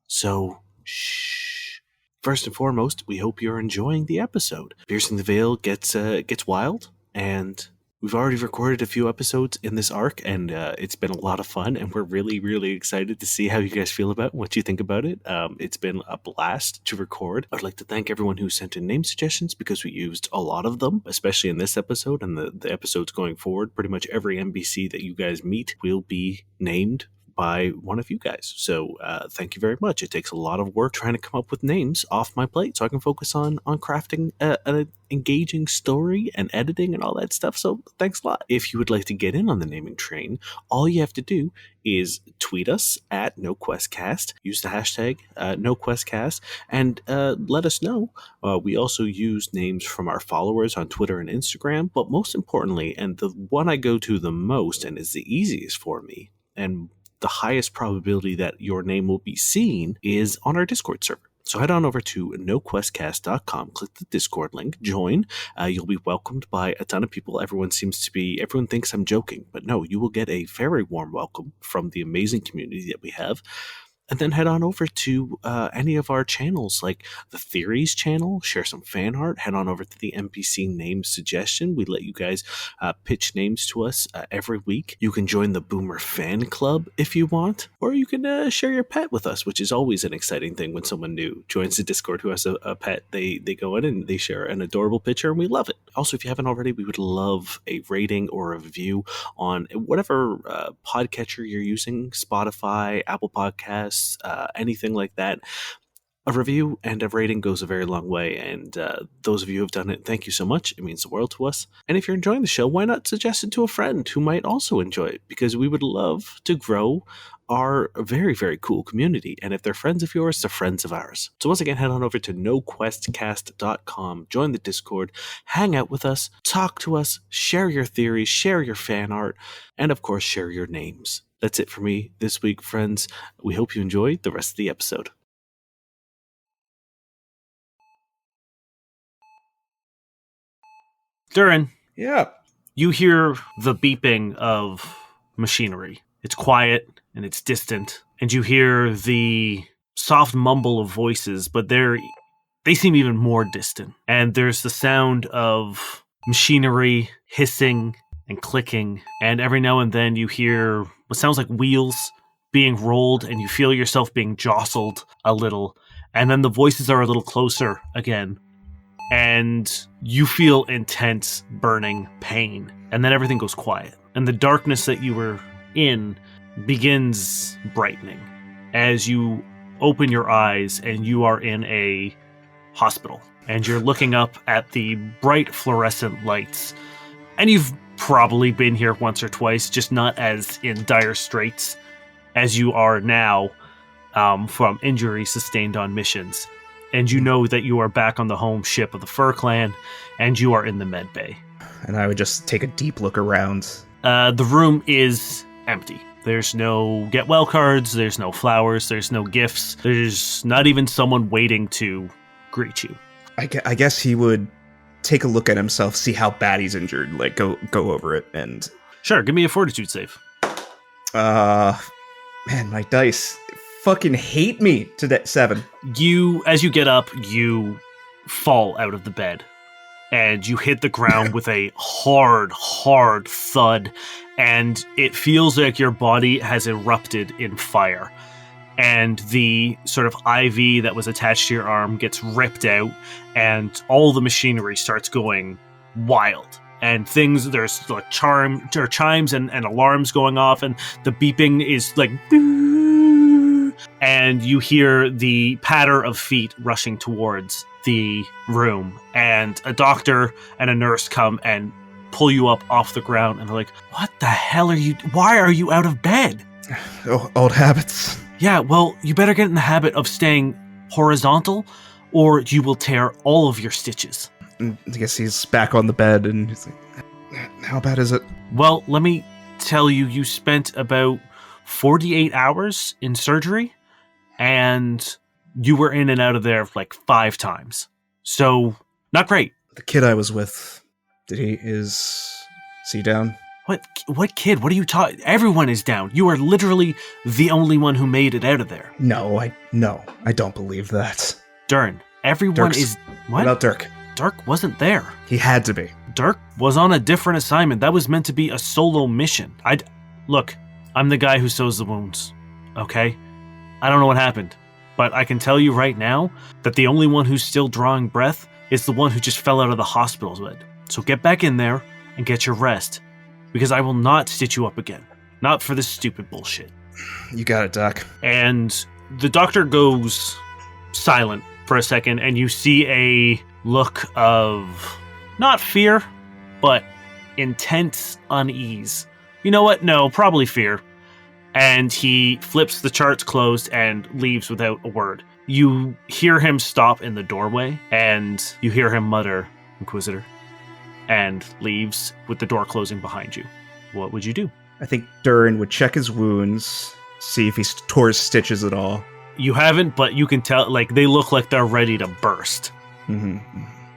so shh. First and foremost, we hope you're enjoying the episode. Piercing the Veil gets wild, and We've already recorded a few episodes in this arc, and it's been a lot of fun, and we're really, really excited to see how you guys feel about it, what you think about it. It's been a blast to record. I'd like to thank everyone who sent in name suggestions, because we used a lot of them, especially in this episode and the episodes going forward. Pretty much every NPC that you guys meet will be named by one of you guys. So thank you very much. It takes a lot of work trying to come up with names off my plate so I can focus on crafting an engaging story and editing and all that stuff. So thanks a lot. If you would like to get in on the naming train, all you have to do is tweet us at NoQuestCast, use the hashtag NoQuestCast, and let us know. We also use names from our followers on Twitter and Instagram, but most importantly, and the one I go to the most and is the easiest for me, and the highest probability that your name will be seen, is on our Discord server. So head on over to noquestcast.com, click the Discord link, join. You'll be welcomed by a ton of people. Everyone thinks I'm joking, but no, you will get a very warm welcome from the amazing community that we have. And then head on over to any of our channels, like the Theories channel, share some fan art, head on over to the NPC name suggestion. We let you guys pitch names to us every week. You can join the Boomer Fan Club if you want, or you can share your pet with us, which is always an exciting thing when someone new joins the Discord who has a pet. They go in and they share an adorable picture, and we love it. Also, if you haven't already, we would love a rating or a review on whatever podcatcher you're using, Spotify, Apple Podcasts, anything like that. A review and a rating goes a very long way, and those of you who have done it, thank you so much. It means the world to us. And if you're enjoying the show, why not suggest it to a friend who might also enjoy it? Because we would love to grow our very, very cool community. And if they're friends of yours, they're friends of ours. So once again, head on over to noquestcast.com, join the Discord, hang out with us, talk to us, share your theories, share your fan art, and of course, share your names. That's it for me this week, friends. We hope you enjoy the rest of the episode. Durrin, Yeah. you hear the beeping of machinery. It's quiet and it's distant, and you hear the soft mumble of voices, but they seem even more distant. And there's the sound of machinery hissing and clicking, and every now and then you hear what sounds like wheels being rolled, and you feel yourself being jostled a little, and then the voices are a little closer again, and you feel intense burning pain, and then everything goes quiet, and the darkness that you were in begins brightening as you open your eyes, and you are in a hospital, and you're looking up at the bright fluorescent lights, and you've probably been here once or twice, just not as in dire straits as you are now from injuries sustained on missions. And you know that you are back on the home ship of the Fur Clan, and you are in the med bay. And I would just take a deep look around. The room is empty. There's no get well cards, there's no flowers, there's no gifts, there's not even someone waiting to greet you. I guess he would take a look at himself, see how bad he's injured, like go over it, and... Sure, give me a fortitude save. Man, my dice fucking hate me today. 7. As you get up, you fall out of the bed, and you hit the ground with a hard thud, and it feels like your body has erupted in fire. And the sort of IV that was attached to your arm gets ripped out, and all the machinery starts going wild. And there's like chimes and alarms going off, and the beeping is like, and you hear the patter of feet rushing towards the room, and a doctor and a nurse come and pull you up off the ground, and they're like, what the hell why are you out of bed? Oh, old habits. Yeah, well, you better get in the habit of staying horizontal, or you will tear all of your stitches. I guess he's back on the bed, and he's like, how bad is it? Well, let me tell you, you spent about 48 hours in surgery, and you were in and out of there like 5 times. So, not great. The kid I was with, is he down? What kid? What are you talking? Everyone is down. You are literally the only one who made it out of there. No, I don't believe that. Durrin, everyone is... What about Dirk? Dirk wasn't there. He had to be. Dirk was on a different assignment. That was meant to be a solo mission. Look, I'm the guy who sews the wounds, okay? I don't know what happened, but I can tell you right now that the only one who's still drawing breath is the one who just fell out of the hospital bed. So get back in there and get your rest, because I will not stitch you up again. Not for this stupid bullshit. You got it, Doc. And the doctor goes silent for a second, and you see a look of not fear, but intense unease. You know what? No, probably fear. And he flips the charts closed and leaves without a word. You hear him stop in the doorway, and you hear him mutter, "Inquisitor," and leaves with the door closing behind you. What would you do? I think Durrin would check his wounds, see if he tore his stitches at all. You haven't, but you can tell, like, they look like they're ready to burst. Mm-hmm.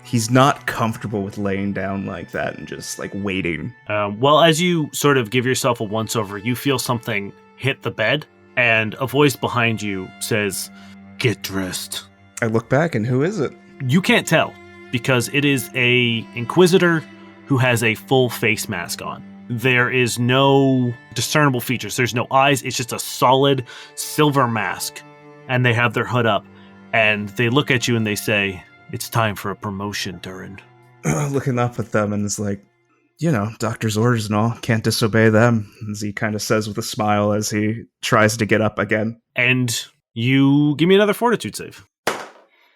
He's not comfortable with laying down like that and just, like, waiting. Well, as you sort of give yourself a once-over, you feel something hit the bed, and a voice behind you says, "Get dressed." I look back, and who is it? You can't tell, because it is a Inquisitor who has a full face mask on. There is no discernible features. There's no eyes. It's just a solid silver mask. And they have their hood up, and they look at you and they say, "It's time for a promotion, Durrin." Looking up at them, and it's like, you know, doctor's orders and all, can't disobey them, as he kind of says with a smile as he tries to get up again. And you give me another fortitude save.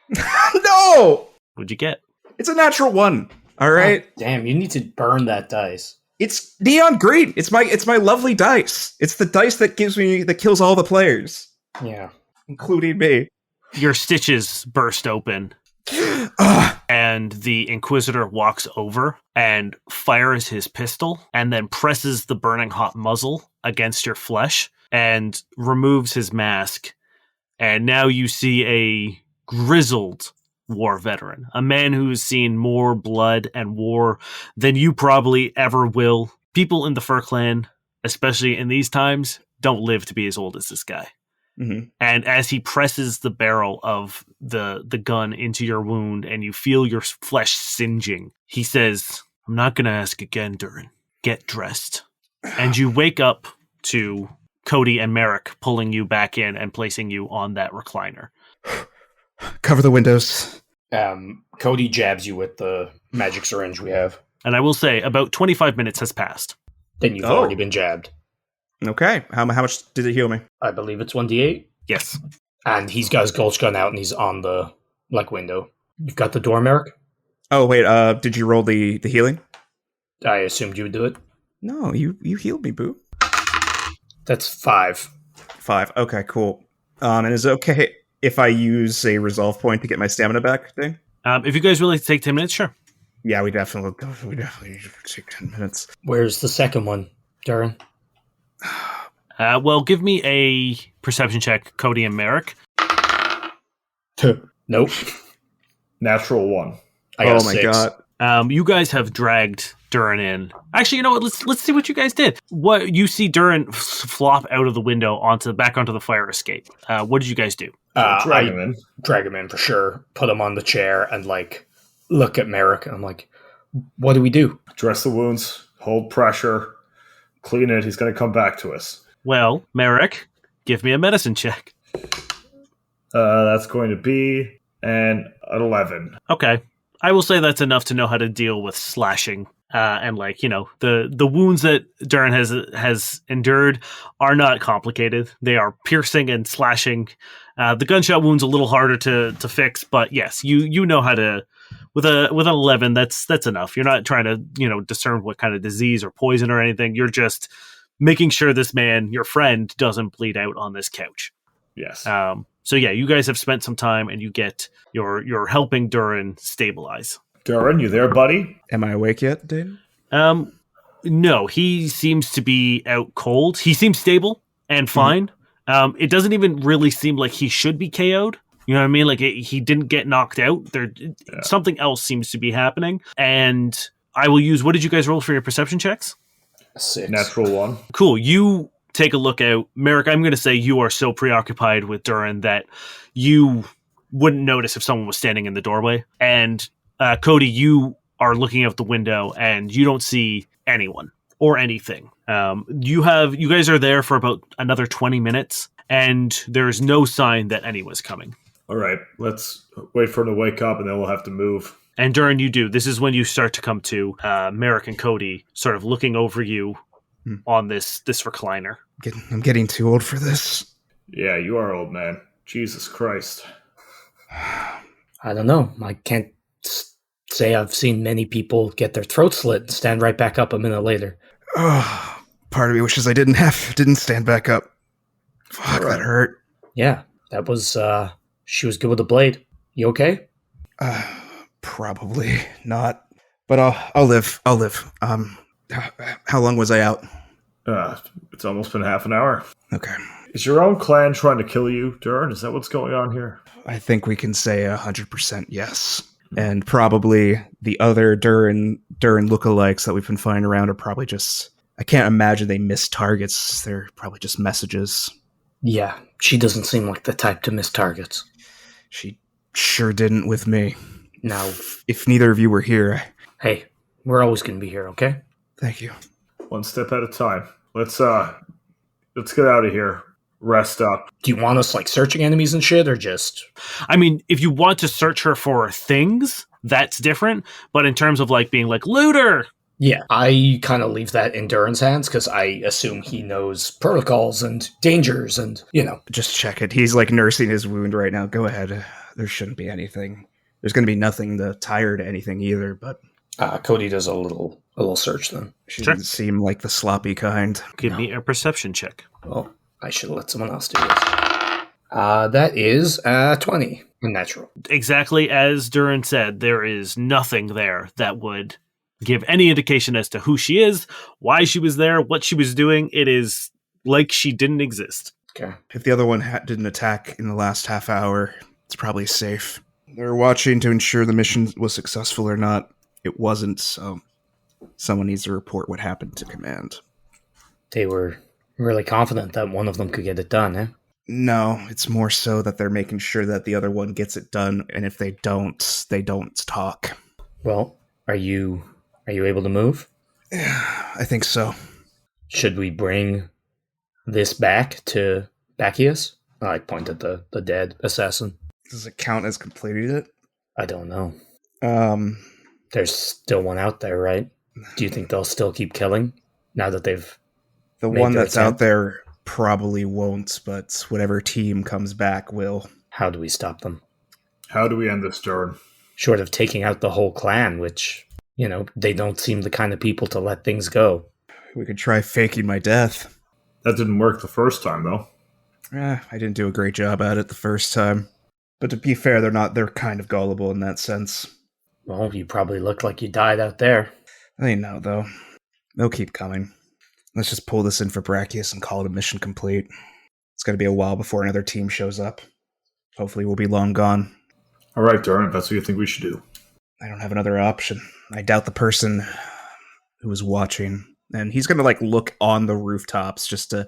No! What'd you get? It's a natural 1. All right. Oh, damn, you need to burn that dice. It's neon green. It's my lovely dice. It's the dice that kills all the players, Yeah. including me. Your stitches burst open, and the Inquisitor walks over and fires his pistol and then presses the burning hot muzzle against your flesh and removes his mask. And now you see a grizzled war veteran, a man who's seen more blood and war than you probably ever will. People in the Fur Clan, especially in these times, don't live to be as old as this guy. Mm-hmm. And as he presses the barrel of the gun into your wound and you feel your flesh singeing, he says, "I'm not going to ask again, Durrin. Get dressed." And you wake up to Cody and Merrick pulling you back in and placing you on that recliner. Cover the windows. Cody jabs you with the magic syringe we have. And I will say, about 25 minutes has passed. Then you've already been jabbed. Okay. How much did it heal me? I believe it's 1d8. Yes. And he's got his gulch gun out and he's on the window. You've got the door, Merrick? Oh, wait. Did you roll the healing? I assumed you would do it. No, you healed me, boo. That's 5. 5. Okay, cool. And is it okay if I use a resolve point to get my stamina back, Dane? If you guys really take 10 minutes, sure. Yeah, we definitely need to take 10 minutes. Where's the second one, Durrin? Well, give me a perception check, Cody and Merrick. Nope. Natural 1. I got Oh a my 6. god. You guys have dragged Durrin in. Actually, you know what? Let's see what you guys did. What you see Durrin flop out of the window back onto the fire escape. What did you guys do? Drag him in. Drag him in for sure. Put him on the chair and look at Merrick. And I'm like, what do we do? Dress the wounds, hold pressure, clean it. He's going to come back to us. Well, Merrick, give me a medicine check. That's going to be an 11. Okay. I will say that's enough to know how to deal with slashing. And the wounds that Durrin has endured are not complicated. They are piercing and slashing. The gunshot wound's a little harder to fix, but yes, you know how to. With an 11, that's enough. You're not trying to discern what kind of disease or poison or anything. You're just making sure this man, your friend, doesn't bleed out on this couch. Yes. So yeah, you guys have spent some time, and you're helping Durrin stabilize. Durrin, you there, buddy? Am I awake yet, Dane? No, he seems to be out cold. He seems stable and fine. It doesn't even really seem like he should be KO'd. You know what I mean? Like he didn't get knocked out. Something else seems to be happening. And I will use. What did you guys roll for your perception checks? 6. Natural 1. Cool. You take a look out, Merrick. I'm going to say you are so preoccupied with Durrin that you wouldn't notice if someone was standing in the doorway. And Cody, you are looking out the window and you don't see anyone or anything. You guys are there for about another 20 minutes and there's no sign that anyone's coming. All right, let's wait for him to wake up and then we'll have to move. And Durrin, you do. This is when you start to come to Merrick and Cody sort of looking over you on this recliner. I'm getting too old for this. Yeah, you are old, man. Jesus Christ. I don't know. I can't say I've seen many people get their throats slit and stand right back up a minute later. Oh, part of me wishes I didn't stand back up. Fuck, that hurt. Yeah, that was, she was good with the blade. You okay? Probably not. But I'll live. How long was I out? It's almost been half an hour. Okay. Is your own clan trying to kill you, Durrin? Is that what's going on here? I think we can say 100% yes. And probably the other Durrin lookalikes that we've been finding around are probably just... I can't imagine they miss targets. They're probably just messages. Yeah, she doesn't seem like the type to miss targets. She sure didn't with me. Now, if neither of you were here... Hey, we're always going to be here, okay? Thank you. One step at a time. Let's get out of here. Rest up. Do you want us, like, searching enemies and shit, or just... I mean, if you want to search her for things, that's different. But in terms of, like, being like, looter! Yeah, I kind of leave that in Durrin's hands, because I assume he knows protocols and dangers and, Just check it. He's, like, nursing his wound right now. Go ahead. There shouldn't be anything. There's going to be nothing to tie her to anything either, but... Cody does a little search then. She doesn't seem like the sloppy kind. Give me a perception check. Well, I should have let someone else do this. That is 20. Natural. Exactly as Durrin said, there is nothing there that would give any indication as to who she is, why she was there, what she was doing. It is like she didn't exist. Okay. If the other one didn't attack in the last half hour, it's probably safe. They're watching to ensure the mission was successful or not. It wasn't, so someone needs to report what happened to command. They were really confident that one of them could get it done, eh? No, it's more so that they're making sure that the other one gets it done, and if they don't talk. Well, are you able to move? I think so. Should we bring this back to Bacchius? I point at the dead assassin. Does it count as completed it? I don't know. There's still one out there, right? Do you think they'll still keep killing now that they've... The one that's out there probably won't, but whatever team comes back will. How do we stop them? How do we end this, Durrin? Short of taking out the whole clan, which, they don't seem the kind of people to let things go. We could try faking my death. That didn't work the first time, though. I didn't do a great job at it the first time. But to be fair, they're kind of gullible in that sense. Well, you probably look like you died out there. They know, though. They'll keep coming. Let's just pull this in for Bacchius and call it a mission complete. It's going to be a while before another team shows up. Hopefully we'll be long gone. All right, Durrin, that's what you think we should do. I don't have another option. I doubt the person who was watching. And he's going to, look on the rooftops just to...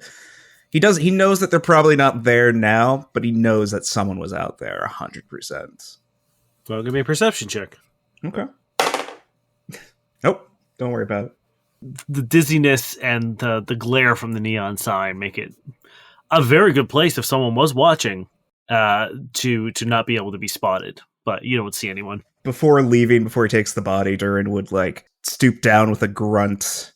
He knows that they're probably not there now, but he knows that someone was out there 100%. Well, give me a perception check. Okay. Nope. Don't worry about it. The dizziness and the glare from the neon sign make it a very good place if someone was watching to not be able to be spotted. But you don't see anyone. Before leaving, before he takes the body, Durrin would stoop down with a grunt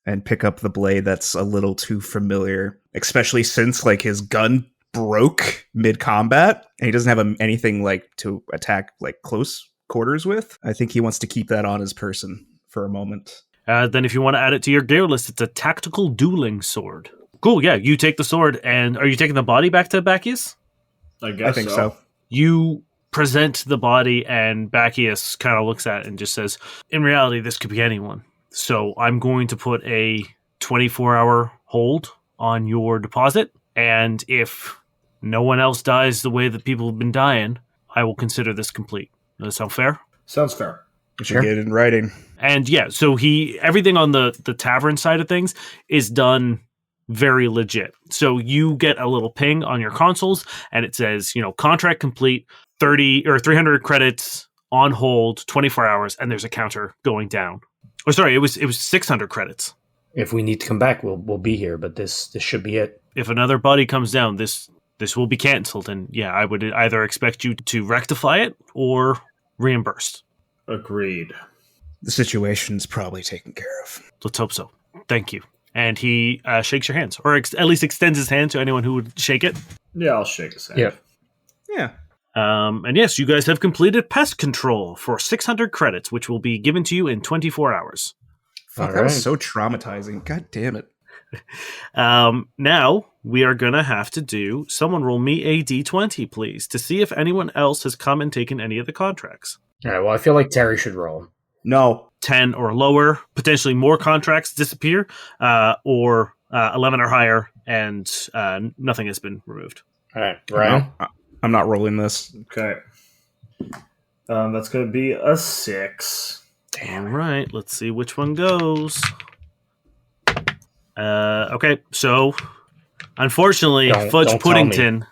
and pick up the blade that's a little too familiar, especially since his gun broke mid-combat and he doesn't have anything to attack close quarters with. I think he wants to keep that on his person for a moment. Then if you want to add it to your gear list, it's a tactical dueling sword. Cool, yeah, you take the sword, and are you taking the body back to Bacchius? I guess I think so. You present the body, and Bacchius kind of looks at it and just says, in reality, this could be anyone. So I'm going to put a 24-hour hold on your deposit, and if no one else dies the way that people have been dying, I will consider this complete. Does that sound fair? Sounds fair. We should get it in writing. And yeah, so everything on the tavern side of things is done very legit. So you get a little ping on your consoles and it says, contract complete, 30 or 300 credits on hold 24 hours, and there's a counter going down. Oh, sorry, it was 600 credits. If we need to come back, we'll be here. But this should be it. If another body comes down, this will be canceled, and yeah, I would either expect you to rectify it or reimbursed. Agreed. The situation's probably taken care of. Let's hope so. Thank you. And he shakes your hands, or at least extends his hand to anyone who would shake it. Yeah, I'll shake his hand. Yeah. And yes, you guys have completed pest control for 600 credits, which will be given to you in 24 hours. Fuck, that was so traumatizing. God damn it. Now, we are going to have to do... Someone roll me a d20, please, to see if anyone else has come and taken any of the contracts. All right, well, I feel like Terry should roll. No. 10 or lower, potentially more contracts disappear, or 11 or higher, and nothing has been removed. All right, Ryan? I'm not rolling this. Okay. That's going to be a 6. All right, let's see which one goes. Okay, so unfortunately, Fudge don't Puddington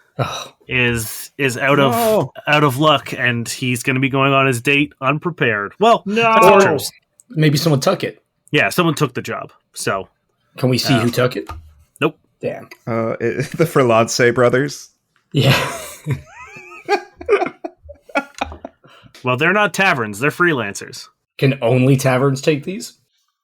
is out of luck, and he's going to be going on his date unprepared. Well, No! Maybe someone took it. yeah, someone took the job. So Can we see who took it? Nope. Damn. The Freelance brothers. Yeah. well, they're not taverns; they're freelancers. Can only taverns take these?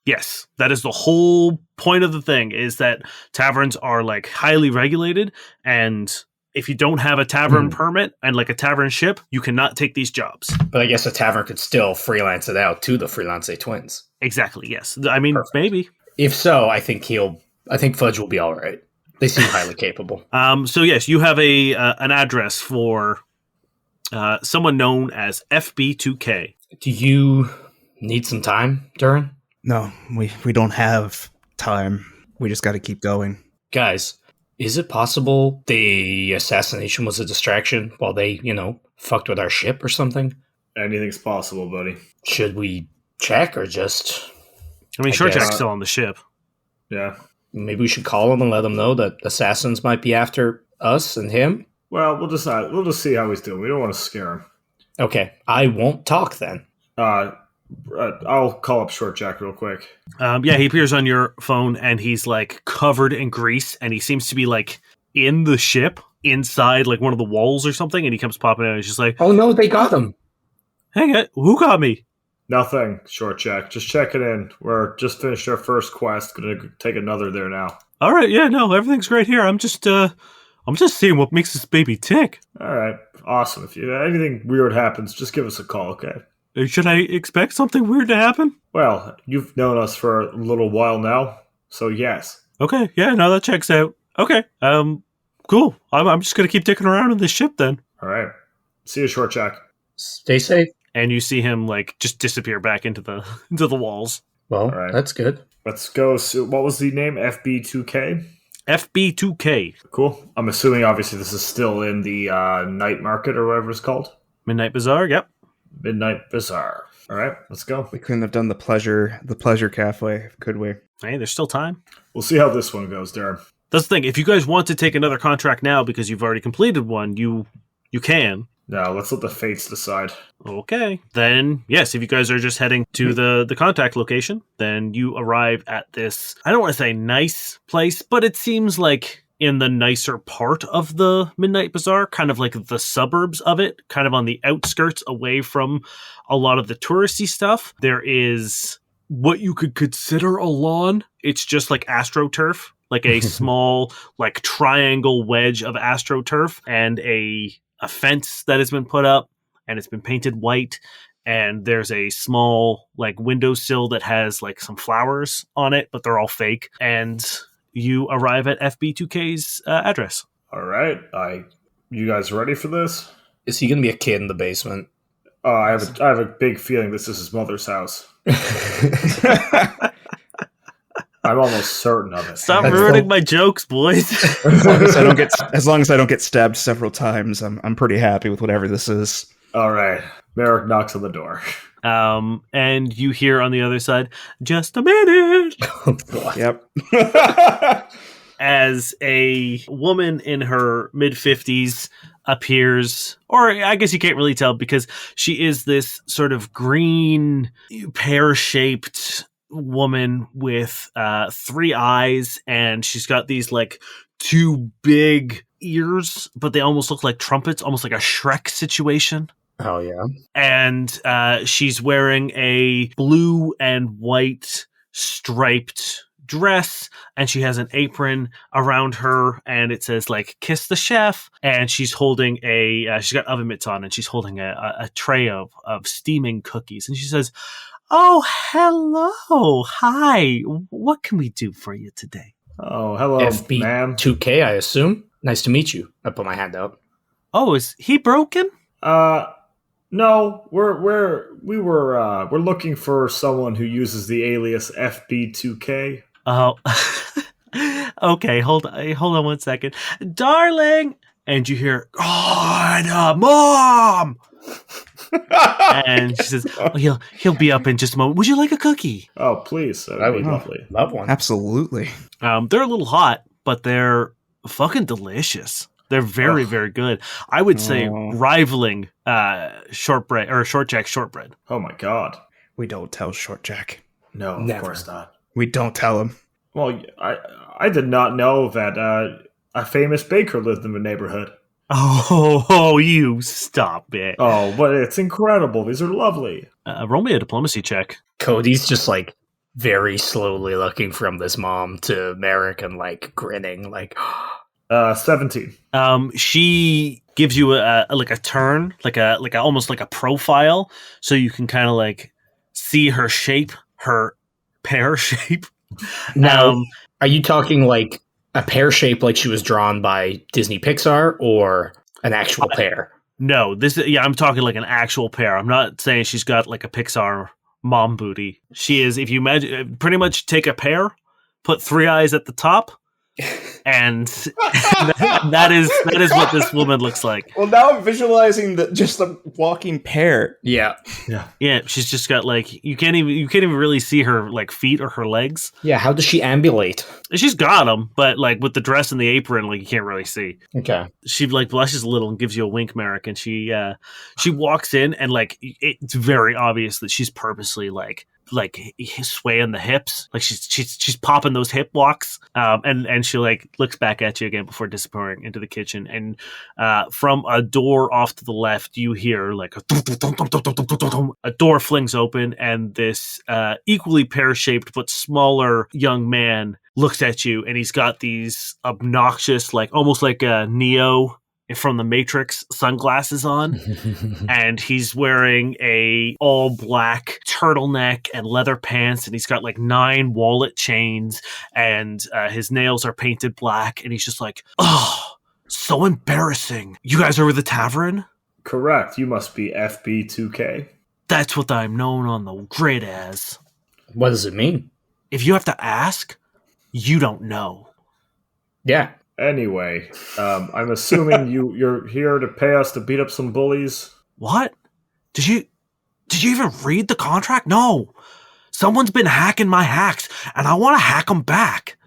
Yes, that is the whole point of the thing, is that taverns are like highly regulated, and if you don't have a tavern permit and like a tavern ship, you cannot take these jobs. But I guess a tavern could still freelance it out to the Freelance twins. Exactly, yes. I mean, Perfect. maybe. If so, I think Fudge will be all right. They seem highly capable. So yes, you have an address for someone known as FB2K. Do you need some time, Durrin? No, we don't have time. We just got to keep going. Guys, is it possible the assassination was a distraction while they, fucked with our ship or something? Anything's possible, buddy. Should we check or just... I mean, I Short guess. Jack's still on the ship. Yeah. Maybe we should call them and let them know that assassins might be after us and him? Well, we'll just see how he's doing. We don't want to scare him. Okay, I won't talk then. I'll call up Short Jack real quick. Yeah, he appears on your phone, and he's like covered in grease, and he seems to be like in the ship, inside like one of the walls or something, and he comes popping out, and he's just like, Oh no, they got him. hey, who got me? Nothing, Short Jack. Just checking in. We're just finished our first quest. Gonna take another there now. All right, yeah, no, everything's great here. I'm just seeing what makes this baby tick. All right, awesome. If anything weird happens, just give us a call, okay? Should I expect something weird to happen? Well, you've known us for a little while now, so yes. Okay, yeah, no, that checks out. Okay, cool. I'm just gonna keep dicking around in this ship then. All right. See you, Short Jack. Stay safe. And you see him like just disappear back into the walls. Well, All right. that's good. Let's go. So what was the name? FB2K? FB2K. Cool. I'm assuming, obviously, this is still in the night market or whatever it's called. Midnight Bazaar, yep. Midnight Bazaar. All right, let's go. We couldn't have done the pleasure cafe, could we? Hey, there's still time. We'll see how this one goes, Darren. That's the thing. If you guys want to take another contract now because you've already completed one, you can. No, let's let the fates decide. Okay. Then, yes, if you guys are just heading to the contact location, then you arrive at this, I don't want to say nice place, but it seems like in the nicer part of the Midnight Bazaar, kind of like the suburbs of it, kind of on the outskirts away from a lot of the touristy stuff. There is what you could consider a lawn. It's just like AstroTurf, like a small, like triangle wedge of AstroTurf, and a fence that has been put up, and it's been painted white, and there's a small like windowsill that has like some flowers on it, but they're all fake. And you arrive at FB2K's address. All right. You guys ready for this? Is he going to be a kid in the basement? I have a big feeling this is his mother's house. I'm almost certain of it. Stop ruining my jokes, boys. As long as I don't get stabbed several times, I'm pretty happy with whatever this is. All right. Merrick knocks on the door. And you hear on the other side, just a minute. Oh, God. Yep. as a woman in her mid-50s appears, or I guess you can't really tell because she is this sort of green, pear-shaped woman with 3 eyes, and she's got these like 2 big ears, but they almost look like trumpets, almost like a Shrek situation. Oh, yeah. And she's wearing a blue and white striped dress, and she has an apron around her, and it says like "Kiss the Chef." And she's holding she's got oven mitts on, and she's holding a tray of steaming cookies. And she says, "Oh, hello, hi. What can we do for you today?" Oh, hello, ma'am. FB2K, I assume. Nice to meet you. I put my hand out. Oh, is he broken? No, we're looking for someone who uses the alias FB2K. Oh, okay. Hold on 1 second, darling. And you hear, "God, Mom!" And she says, "Oh, he'll be up in just a moment. Would you like a cookie?" Oh, please, that would be lovely. Love one. Absolutely. They're a little hot, but they're fucking delicious. They're very, very good. I would say rivaling shortbread or short jack shortbread. Oh my god. We don't tell Short Jack. No, Never. of course not. We don't tell him. Well, I did not know that a famous baker lived in the neighborhood. Oh, you stop it. Oh, but it's incredible. These are lovely. Roll me a diplomacy check. Cody's just like very slowly looking from this mom to Merrick and like grinning, like 17. She gives you a turn, like almost like a profile, so you can kind of like see her shape, her pear shape. Now, are you talking like a pear shape like she was drawn by Disney Pixar or an actual pear? No, I'm talking like an actual pear. I'm not saying she's got like a Pixar mom booty. She is, if you imagine, pretty much take a pear, put 3 eyes at the top, and that is what this woman looks like. Well, now I'm visualizing just the walking pear. Yeah. She's just got like you can't even really see her like feet or her legs. Yeah, how does she ambulate? She's got them, but like with the dress and the apron, like you can't really see. Okay. She like blushes a little and gives you a wink, Merrick, and she walks in, and like it's very obvious that she's purposely like swaying the hips, like she's popping those hip walks, and she like looks back at you again before disappearing into the kitchen. And from a door off to the left, you hear like a door flings open, and this equally pear-shaped but smaller young man looks at you, and he's got these obnoxious, like almost like a Neo from the Matrix sunglasses on, and he's wearing a all black turtleneck and leather pants, and he's got like 9 wallet chains, and his nails are painted black, and he's just like, "Oh, so embarrassing. You guys are with the tavern?" Correct. You must be FB2K. That's what I'm known on the grid as. What does it mean? If you have to ask, you don't know. Yeah. Anyway, I'm assuming you're here to pay us to beat up some bullies. What? Did you even read the contract? No. Someone's been hacking my hacks, and I want to hack them back.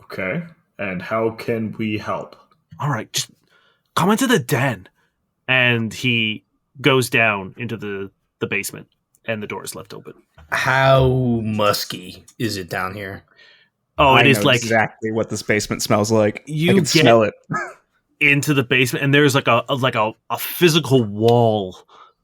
Okay. And how can we help? All right, just come into the den. And he goes down into the basement, and the door is left open. How musky is it down here? Oh, I it is know like exactly what this basement smells like. You I can get smell it. into the basement, and there's like a physical wall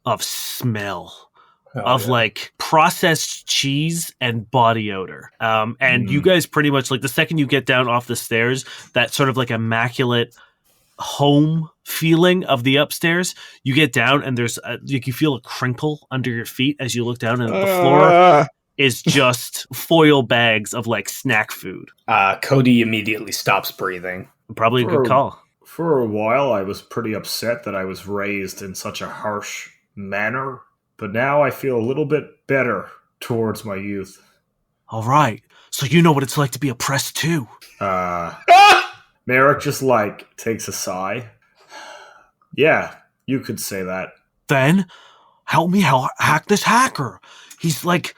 of smell of like processed cheese and body odor. And you guys pretty much like the second you get down off the stairs, that sort of like immaculate home feeling of the upstairs, you get down, and there's you feel a crinkle under your feet as you look down, and the floor is just foil bags of like snack food. Cody immediately stops breathing. Probably a good call. For a while, I was pretty upset that I was raised in such a harsh manner, but now I feel a little bit better towards my youth. All right, so you know what it's like to be oppressed too. Merrick just like takes a sigh. Yeah, you could say that. Then help me hack this hacker. He's like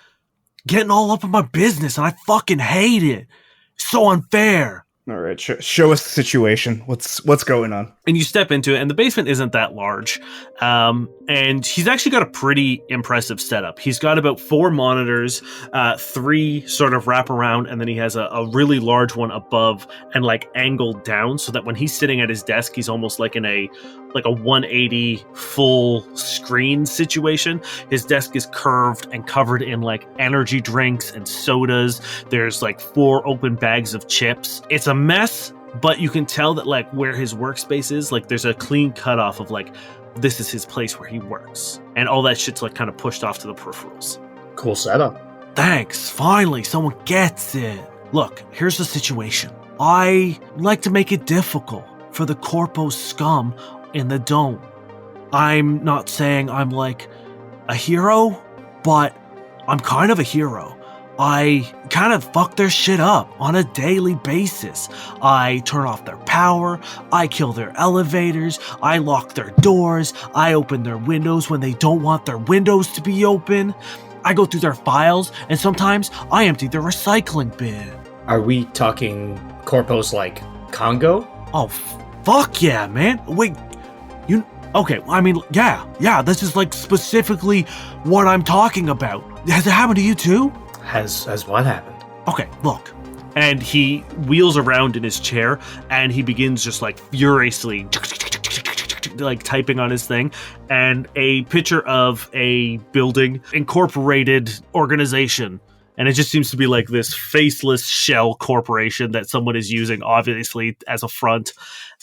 getting all up in my business, and I fucking hate it. It's so unfair. All right, show us the situation. What's going on? And you step into it, and the basement isn't that large. And he's actually got a pretty impressive setup. He's got about 4 monitors, 3 sort of wrap around, and then he has a really large one above and like angled down, so that when he's sitting at his desk, he's almost like in a 180 full screen situation. His desk is curved and covered in like energy drinks and sodas. There's like 4 open bags of chips. It's a mess, but you can tell that like where his workspace is, like there's a clean cutoff of like this is his place where he works, and all that shit's like kind of pushed off to the peripherals. Cool setup. Thanks, finally someone gets it. Look, here's the situation. I like to make it difficult for the corpo scum in the dome. I'm not saying I'm like a hero, but I'm kind of a hero. I kind of fuck their shit up on a daily basis. I turn off their power, I kill their elevators, I lock their doors, I open their windows when they don't want their windows to be open. I go through their files, and sometimes I empty their recycling bin. Are we talking corpos like Congo? Oh, fuck yeah, man. Wait, okay, I mean, yeah, this is like specifically what I'm talking about. Has it happened to you too? Has what happened? Okay, look. And he wheels around in his chair, and he begins just like furiously like typing on his thing, and a picture of a building incorporated organization. And it just seems to be like this faceless shell corporation that someone is using, obviously, as a front.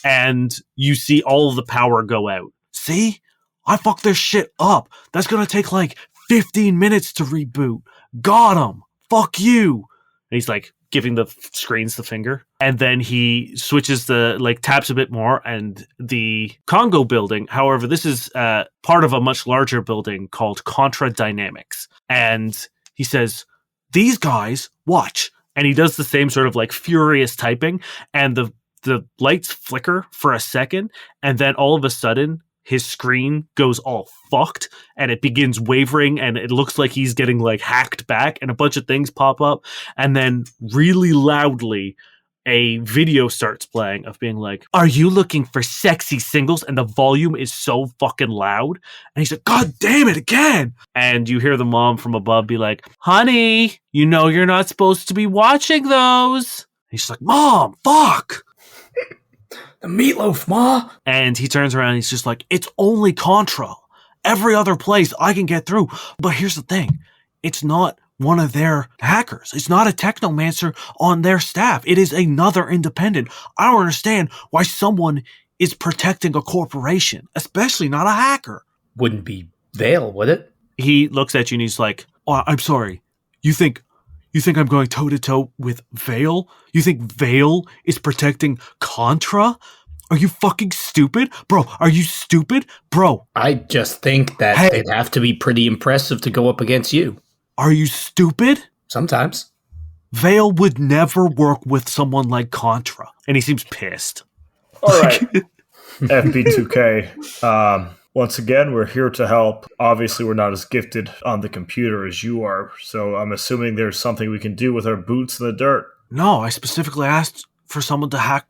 And you see all of the power go out. See? I fucked their shit up. That's gonna take like 15 minutes to reboot. Got him. Fuck you. And he's like giving the screens the finger. And then he switches taps a bit more, and the Congo building, however, this is part of a much larger building called Contra Dynamics. And he says, these guys, watch. And he does the same sort of like furious typing, and the lights flicker for a second, and then all of a sudden his screen goes all fucked, and it begins wavering, and it looks like he's getting like hacked back, and a bunch of things pop up, and then really loudly a video starts playing of being like, are you looking for sexy singles? And the volume is so fucking loud. And he's like, God damn it again. And you hear the mom from above be like, honey, you know you're not supposed to be watching those. And she's like, Mom, fuck. The meatloaf, Ma. And he turns around and he's just like, it's only Contra. Every other place I can get through. But here's the thing. It's not one of their hackers. It's not a technomancer on their staff. It is another independent. I don't understand why someone is protecting a corporation, especially not a hacker. Wouldn't be Vale, would it? He looks at you and he's like, oh, I'm sorry. You think I'm going toe-to-toe with Vale? You think Vale is protecting Contra? Are you fucking stupid? Bro, are you stupid? Bro. I just think that they'd have to be pretty impressive to go up against you. Are you stupid? Sometimes. Vale would never work with someone like Contra. And he seems pissed. All right. FB2K. Once again, we're here to help. Obviously, we're not as gifted on the computer as you are, so I'm assuming there's something we can do with our boots in the dirt. No, I specifically asked for someone to hack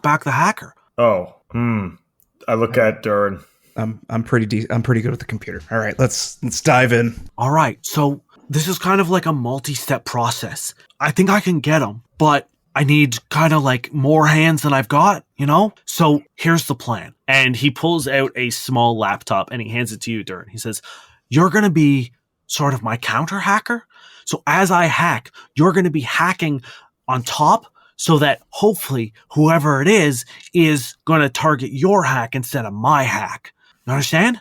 back the hacker. Oh, I look at Durrin. I'm pretty good with the computer. All right, let's dive in. All right, so this is kind of like a multi-step process. I think I can get them, but I need kind of like more hands than I've got, you know? So here's the plan. And he pulls out a small laptop and he hands it to you, Durrin. He says, you're going to be sort of my counter hacker. So as I hack, you're going to be hacking on top so that hopefully whoever it is going to target your hack instead of my hack. You understand?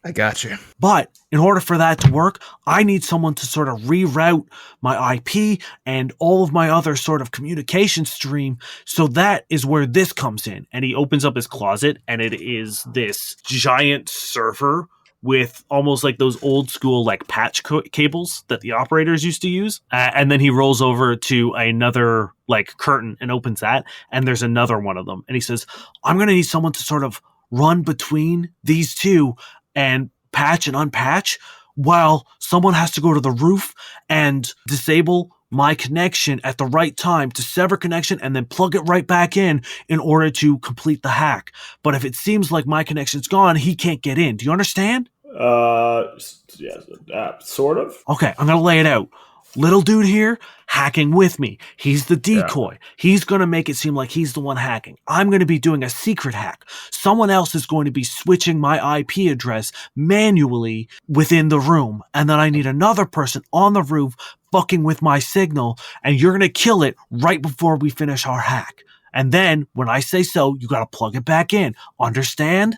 I got you. But in order for that to work, I need someone to sort of reroute my IP and all of my other sort of communication stream. So that is where this comes in. And he opens up his closet, and it is this giant server with almost like those old school like patch cables that the operators used to use. And then he rolls over to another like curtain and opens that. And there's another one of them. And he says, I'm going to need someone to sort of run between these two and patch and unpatch while someone has to go to the roof and disable my connection at the right time to sever connection and then plug it right back in order to complete the hack. But if it seems like my connection's gone, he can't get in. Do you understand? Yeah, sort of. Okay, I'm going to lay it out. Little dude here, hacking with me. He's the decoy. Yeah. He's going to make it seem like he's the one hacking. I'm going to be doing a secret hack. Someone else is going to be switching my IP address manually within the room. And then I need another person on the roof fucking with my signal. And you're going to kill it right before we finish our hack. And then, when I say so, you got to plug it back in. Understand?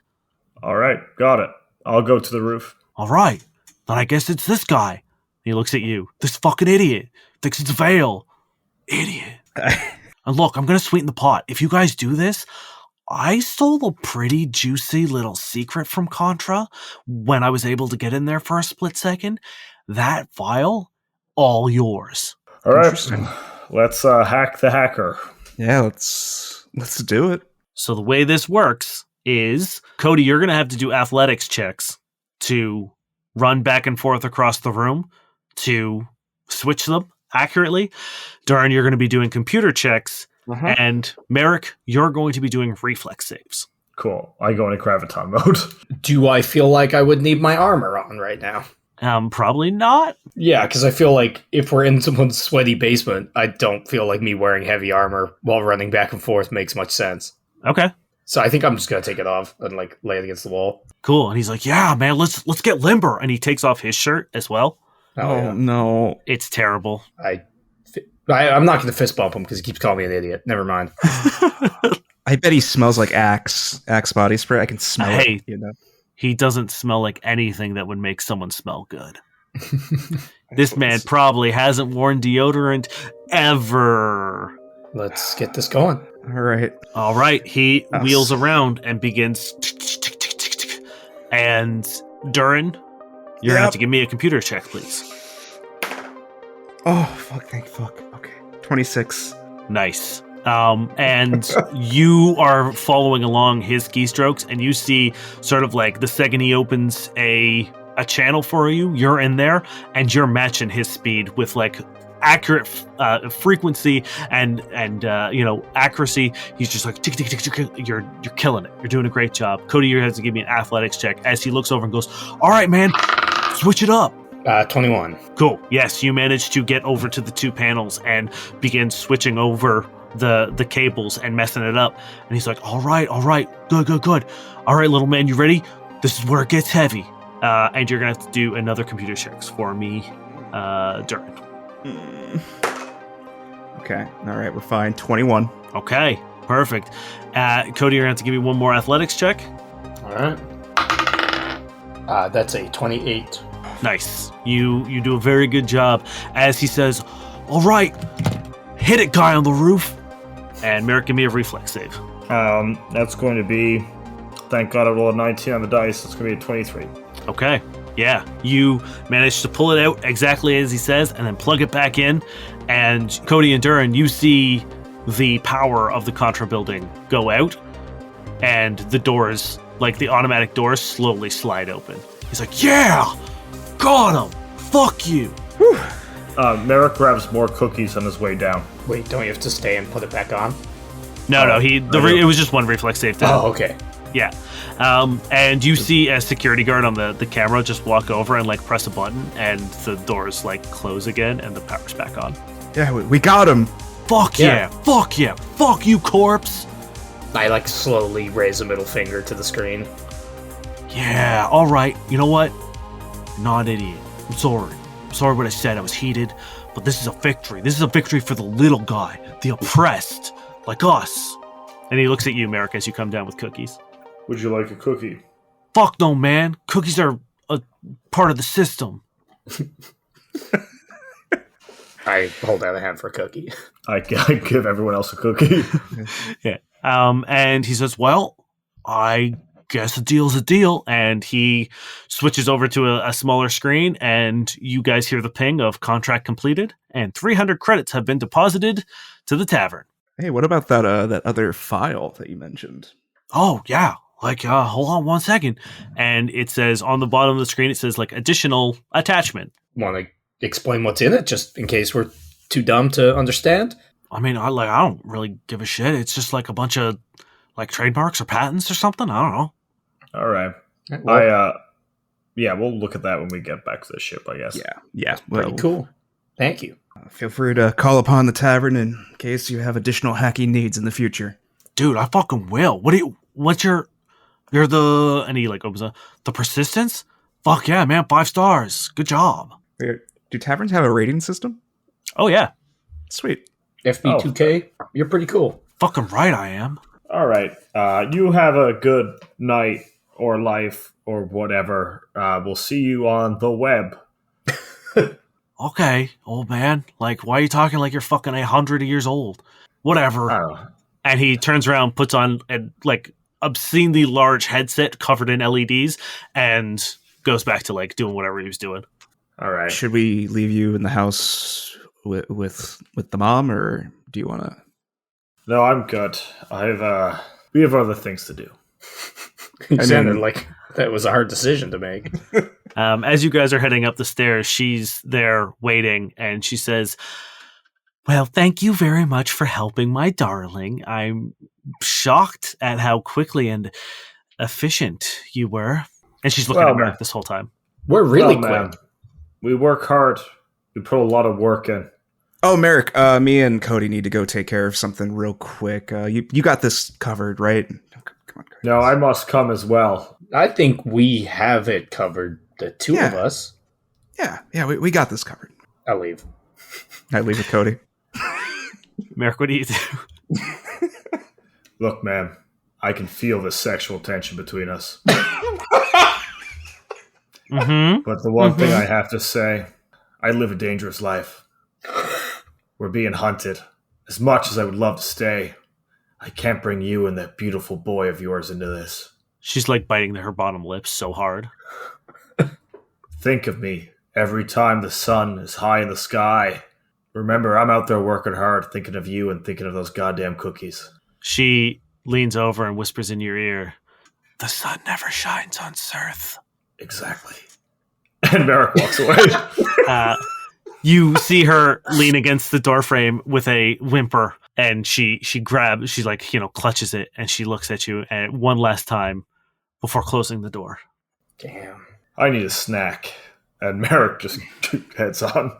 All right, got it. I'll go to the roof. All right. Then I guess it's this guy. He looks at you. This fucking idiot. Thinks it's Vale. Idiot. And look, I'm going to sweeten the pot. If you guys do this, I stole a pretty juicy little secret from Contra when I was able to get in there for a split second. That file, all yours. All right. Let's hack the hacker. Yeah, let's do it. So the way this works is, Cody, you're going to have to do athletics checks to run back and forth across the room to switch them accurately. Durrin, you're going to be doing computer checks. Uh-huh. And Merrick, you're going to be doing reflex saves. Cool. I go into Graviton mode. Do I feel like I would need my armor on right now? Probably not. Yeah, because I feel like if we're in someone's sweaty basement, I don't feel like me wearing heavy armor while running back and forth makes much sense. Okay. So I think I'm just going to take it off and like lay it against the wall. Cool. And he's like, yeah, man, let's get limber. And he takes off his shirt as well. Oh, no. It's terrible. I'm not going to fist bump him because he keeps calling me an idiot. Never mind. I bet he smells like Axe body spray. I can smell it. You know? He doesn't smell like anything that would make someone smell good. This man probably hasn't worn deodorant ever. Let's get this going. All right. He wheels around and begins. And Durrin, you're going to have to give me a computer check, please. Oh, fuck. Okay. 26. Nice. And you are following along his keystrokes, and you see sort of like the second he opens a channel for you, you're in there, and you're matching his speed with like accurate frequency and accuracy. He's just like tick tick tick tick. You're killing it. You're doing a great job. Cody, you have to give me an athletics check as he looks over and goes, "All right, man, switch it up." 21. Cool. Yes, you managed to get over to the two panels and begin switching over the cables and messing it up. And he's like, all right, good. All right, little man, you ready? This is where it gets heavy. And you're gonna have to do another computer checks for me, Durrin. Okay. All right, we're fine. 21. Okay, perfect. Cody, you're gonna have to give me one more athletics check. All right. That's a 28. Nice. You do a very good job as he says, all right, hit it, guy on the roof. And Merrick, give me a reflex save. That's going to be, thank God I rolled a 19 on the dice, it's going to be a 23. Okay. Yeah. You managed to pull it out exactly as he says and then plug it back in. And Cody and Durrin, you see the power of the Contra building go out. And the doors, like the automatic doors, slowly slide open. He's like, yeah! Got him! Fuck you! Whew. Merrick grabs more cookies on his way down. Wait, don't you have to stay and put it back on? No, it was just one reflex save. Oh, okay. Yeah. And you see a security guard on the camera just walk over and like press a button and the doors like close again and the power's back on. Yeah, we got him. Fuck yeah. Fuck yeah. Fuck you, corpse. I like slowly raise a middle finger to the screen. Yeah, all right. You know what? Not an idiot. I'm sorry. What I said. I was heated, but this is a victory. This is a victory for the little guy, the oppressed, like us. And he looks at you, Merrick, as you come down with cookies. Would you like a cookie? Fuck no, man. Cookies are a part of the system. I hold out a hand for a cookie. I give everyone else a cookie. Yeah. And he says, well, I guess a deal's a deal. And he switches over to a smaller screen, and you guys hear the ping of contract completed, and 300 credits have been deposited to the tavern. Hey, what about that other file that you mentioned? Oh, yeah. Like, hold on 1 second. And it says on the bottom of the screen, it says like additional attachment. Want to explain what's in it, just in case we're too dumb to understand? I mean, I don't really give a shit. It's just like a bunch of like trademarks or patents or something. I don't know. All right. Well, Yeah, we'll look at that when we get back to the ship, I guess. Yeah. pretty cool. Thank you. Feel free to call upon the tavern in case you have additional hacking needs in the future. Dude, I fucking will. You're the, and he like opens up, the persistence? Fuck yeah, man, 5 stars. Good job. Wait, do taverns have a rating system? Oh yeah. Sweet. FB2K, you're pretty cool. Fucking right I am. All right. You have a good night or life or whatever. We'll see you on the web. Okay, old man. Like, why are you talking like you're fucking 100 years old? Whatever. Oh. And he turns around, puts on a like obscenely large headset covered in LEDs, and goes back to like doing whatever he was doing. All right. Should we leave you in the house with the mom, or do you want to? No, I'm good. We have other things to do. It sounded like that was a hard decision to make. As you guys are heading up the stairs, she's there waiting, and she says, well, thank you very much for helping my darling. I'm shocked at how quickly and efficient you were. And she's looking at Merrick man. this whole time. We're really man, quick. we work hard. We put a lot of work in. Oh, Merrick, me and Cody need to go take care of something real quick. You got this covered, right? Come on, Cody. No, I must come as well. I think we have it covered, the two of us. Yeah, we got this covered. I'll leave. I leave with Cody. Merrick, what do you do? Look, man, I can feel the sexual tension between us. Mm-hmm. But the one thing I have to say, I live a dangerous life. We're being hunted. As much as I would love to stay, I can't bring you and that beautiful boy of yours into this. She's like biting her bottom lip so hard. Think of me every time the sun is high in the sky. Remember, I'm out there working hard, thinking of you and thinking of those goddamn cookies. She leans over and whispers in your ear, the sun never shines on Sirth. Exactly. And Merrick walks away. You see her lean against the doorframe with a whimper, and she like, clutches it, and she looks at you and one last time before closing the door. Damn. I need a snack. And Merrick just heads on.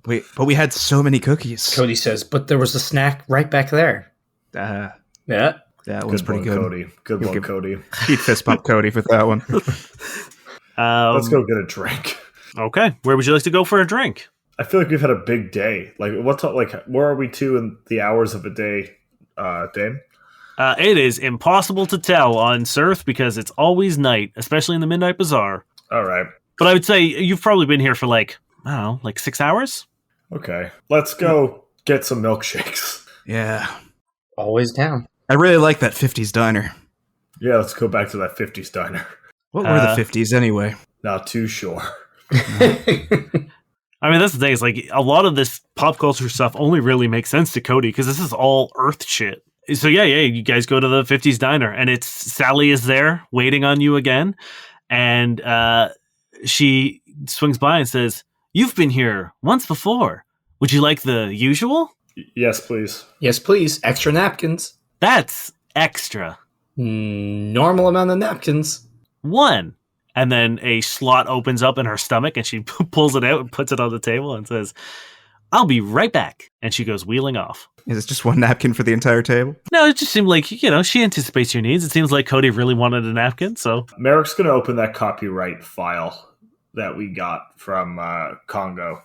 Wait, but we had so many cookies. Cody says, but there was a snack right back there. Yeah, Yeah. one's pretty good. Cody. Good one, Cody. He'd fist bump Cody for that one. Let's go get a drink. Okay, where would you like to go for a drink? I feel like we've had a big day. Like, where are we to in the hours of a day, Dane? It is impossible to tell on Sirth because it's always night, especially in the Midnight Bazaar. All right. But I would say you've probably been here for like 6 hours? Okay. Let's go get some milkshakes. Yeah. Always down. I really like that 50s diner. Yeah, let's go back to that 50s diner. What were the 50s anyway? Not too sure. I mean, that's the thing. Is like a lot of this pop culture stuff only really makes sense to Cody because this is all Earth shit. So yeah, you guys go to the 50s diner, and it's Sally is there waiting on you again, and she swings by and says, "You've been here once before. Would you like the usual?" Yes, please. Yes, please. Extra napkins. That's extra. Normal amount of napkins. 1. And then a slot opens up in her stomach, and she pulls it out and puts it on the table and says, "I'll be right back." And she goes wheeling off. Is it just one napkin for the entire table? No, it just seemed like, she anticipates your needs. It seems like Cody really wanted a napkin, so. Merrick's going to open that copyright file that we got from Congo.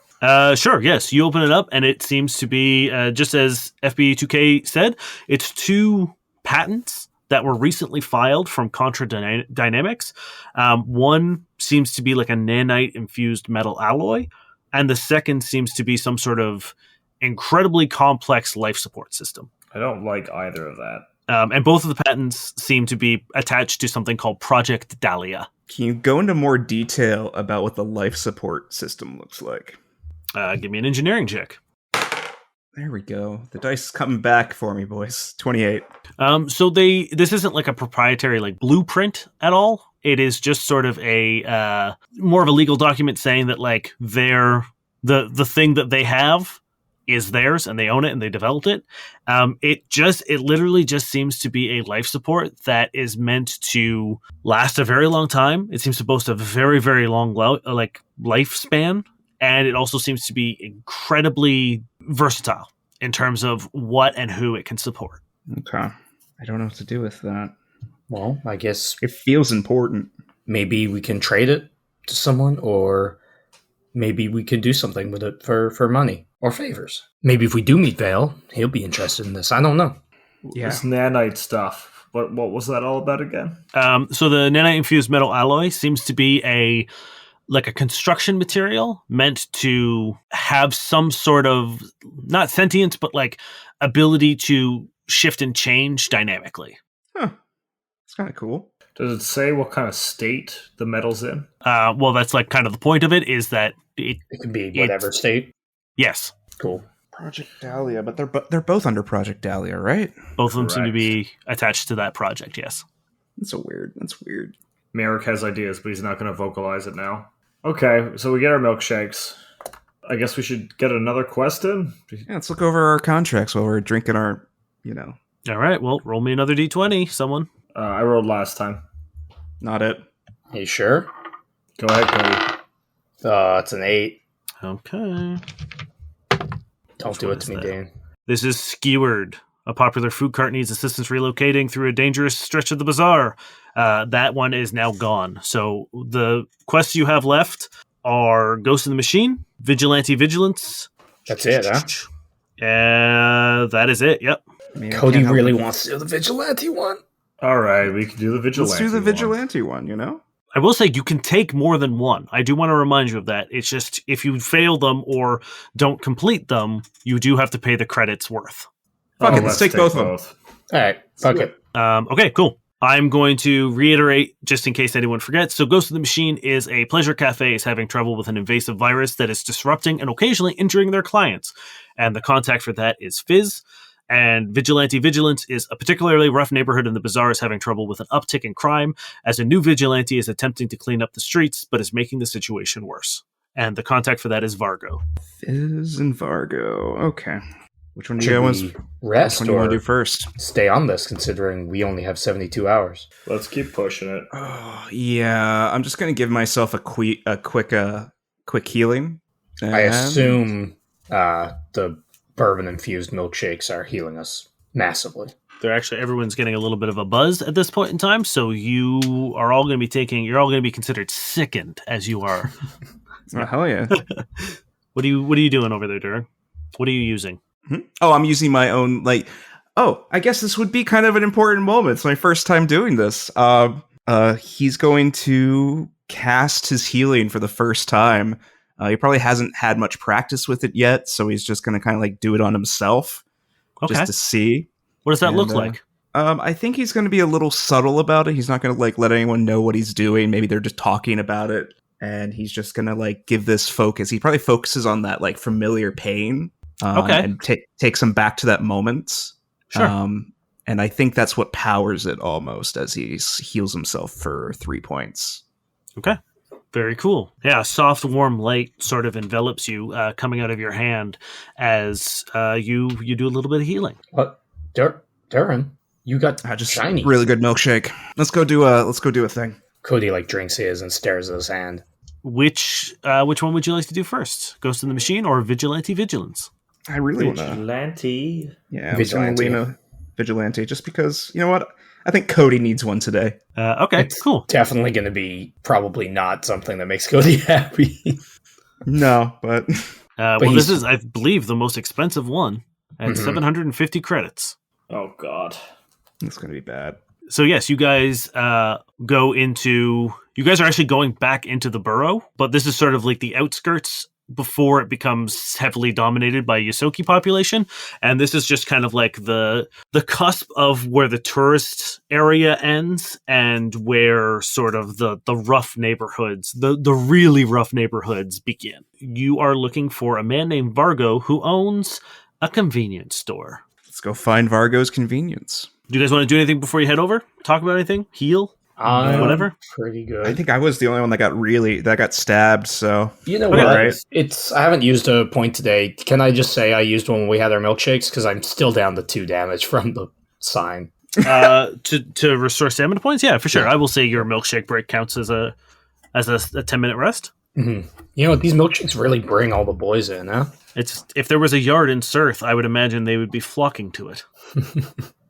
Sure, yes. You open it up, and it seems to be, just as FB2K said, it's 2 patents that were recently filed from Contra Dynamics. One seems to be like a nanite-infused metal alloy, and the second seems to be some sort of incredibly complex life support system. I don't like either of that. And both of the patents seem to be attached to something called Project Dahlia. Can you go into more detail about what the life support system looks like? Give me an engineering check. There we go. The dice is coming back for me, boys. 28. So this isn't like a proprietary like blueprint at all. It is just sort of a more of a legal document saying that like the thing that they have is theirs and they own it and they developed it. It literally just seems to be a life support that is meant to last a very long time. It seems to boast a very, very long lifespan, and it also seems to be incredibly versatile in terms of what and who it can support. Okay. I don't know what to do with that. Well, I guess It feels important. maybe we can trade it to someone, or maybe we can do something with it for money or favors. Maybe if we do meet Vale, he'll be interested in this. I don't know. Yeah. This nanite stuff. What was that all about again? So the nanite-infused metal alloy seems to be a construction material meant to have some sort of, not sentience, but like ability to shift and change dynamically. Huh. It's kind of cool. Does it say what kind of state the metal's in? Well, that's like kind of the point of it, is that It can be whatever state. yes, Cool. Project Dahlia, but they're both under Project Dahlia, right? both of them seem to Correct. be attached to that project, yes. That's weird. Merrick has ideas, but he's not going to vocalize it now. Okay, so we get our milkshakes. I guess we should get another quest in. Yeah, let's look over our contracts while we're drinking our, All right, well, roll me another d20, someone. I rolled last time. not it. Are you sure? Go ahead, Cody. It's an 8. Okay. Don't Which do one it is to me, that? Dan. This is Skewered. A popular food cart needs assistance relocating through a dangerous stretch of the bazaar. That one is now gone. So the quests you have left are Ghost in the Machine, Vigilante Vigilance. That's it, huh? That is it, yep. I mean, I Cody can't help really it. wants to do the vigilante one. All right, we can do the vigilante. Let's do the one. vigilante one, I will say you can take more than one. I do want to remind you of that. It's just if you fail them or don't complete them, you do have to pay the credits worth. Fuck it, let's take both of them. All right, fuck it. Okay, cool. I'm going to reiterate just in case anyone forgets. So Ghost of the Machine is a pleasure cafe is having trouble with an invasive virus that is disrupting and occasionally injuring their clients. And the contact for that is Fizz. And Vigilante Vigilance is a particularly rough neighborhood in the bazaar is having trouble with an uptick in crime as a new vigilante is attempting to clean up the streets but is making the situation worse. And the contact for that is Vargo. Fizz and Vargo. Okay. Which one do Should you we rest want to or do first? stay on this, considering we only have 72 hours? Let's keep pushing it. Oh, yeah. I'm just gonna give myself a quick healing. I And- assume the bourbon-infused milkshakes are healing us massively. Everyone's getting a little bit of a buzz at this point in time, so you are all going to be you're all going to be considered sickened as you are. Oh, hell yeah. What are you doing over there, Durrin? What are you using? Oh, I'm using my own, I guess this would be kind of an important moment. It's my first time doing this. He's going to cast his healing for the first time. He probably hasn't had much practice with it yet, so he's just going to kind of do it on himself, Okay. just to see. What does that And, look like? I think he's going to be a little subtle about it. He's not going to let anyone know what he's doing. Maybe they're just talking about it, and he's just going to give this focus. He probably focuses on that familiar pain, Okay. and takes him back to that moment. Sure. And I think that's what powers it almost as he heals himself for 3 points. Okay. Very cool. Yeah, soft, warm light sort of envelops you coming out of your hand as you do a little bit of healing. What? Durrin, you got Just shiny. really good milkshake. Let's go do a thing. Cody drinks his and stares at his hand. Which one would you like to do first? Ghost in the Machine or Vigilante Vigilance? I really want to. Vigilante. Yeah, Vigilante. I'm gonna Vigilante, just because you know what? I think Cody needs one today. Okay, It's cool. Definitely going to be probably not something that makes Cody happy. No, but Well, he's- this is, I believe, the most expensive one at Mhm. 750 credits. Oh God. it's gonna be bad. So yes, you guys you guys are actually going back into the borough, but this is sort of like the outskirts before it becomes heavily dominated by Yosoki population. And this is just kind of like the cusp of where the tourist area ends and where sort of the rough neighborhoods, the really rough neighborhoods begin. You are looking for a man named Vargo who owns a convenience store. Let's go find Vargo's convenience. Do you guys want to do anything before you head over? Talk about anything? Heal? I'm Whatever. pretty good. I think I was the only one that got stabbed. So You know Okay, what? right. It's I haven't used a point today. Can I just say I used one when we had our milkshakes because I'm still down to 2 damage from the sign. To restore stamina points, yeah, for sure. Yeah. I will say your milkshake break counts as a 10-minute rest. Mm-hmm. You know what? These milkshakes really bring all the boys in, huh? It's if there was a yard in Surth, I would imagine they would be flocking to it.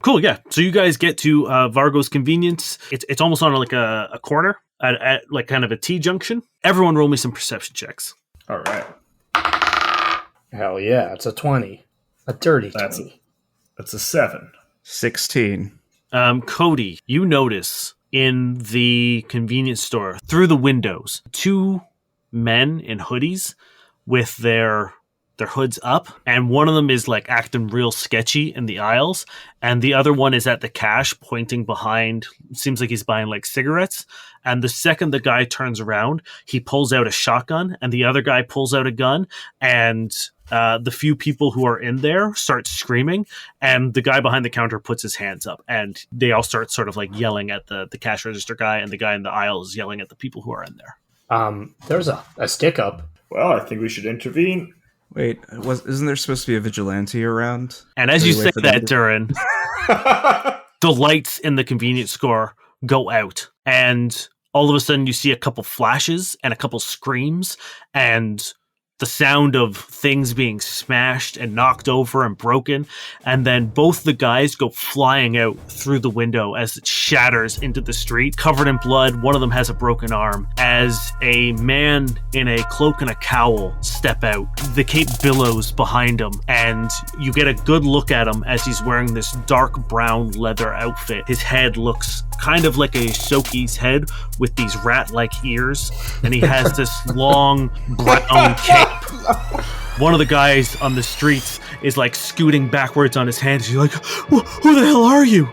Cool, yeah. So you guys get to Vargo's convenience. It's almost on like a corner at like kind of a T junction. Everyone, roll me some perception checks. All right. Hell yeah! It's a 20, a dirty That's 20. That's a 7. 16. Cody, you notice in the convenience store through the windows 2 men in hoodies with their hoods up, and one of them is like acting real sketchy in the aisles, and the other one is at the cash pointing behind. Seems like he's buying like cigarettes. And the second the guy turns around, he pulls out a shotgun, and the other guy pulls out a gun, and the few people who are in there start screaming, and the guy behind the counter puts his hands up, and they all start sort of like yelling at the cash register guy, and the guy in the aisle is yelling at the people who are in there. There's a stick up. Well, I think we should intervene. Wait, isn't there supposed to be a vigilante around? And as you Wait say for them that, to- Durrin, the lights in the convenience store go out, and all of a sudden you see a couple flashes and a couple screams and the sound of things being smashed and knocked over and broken, and then both the guys go flying out through the window as it shatters into the street, covered in blood. One of them has a broken arm. As a man in a cloak and a cowl step out, the cape billows behind him, and you get a good look at him as he's wearing this dark brown leather outfit. His head looks kind of like a Soki's head with these rat-like ears, and he has this long brown cape. One of the guys on the streets is like scooting backwards on his hands. He's like, who the hell are you?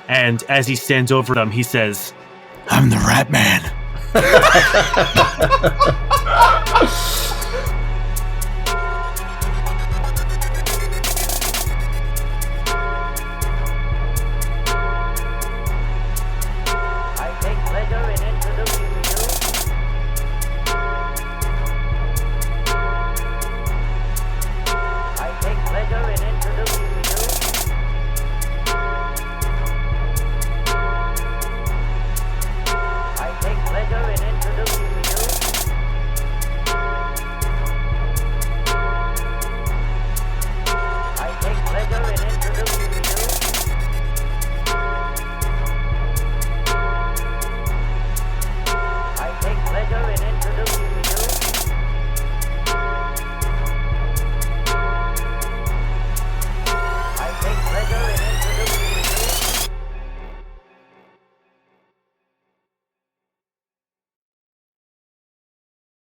And as he stands over them, he says, I'm the Rat Man.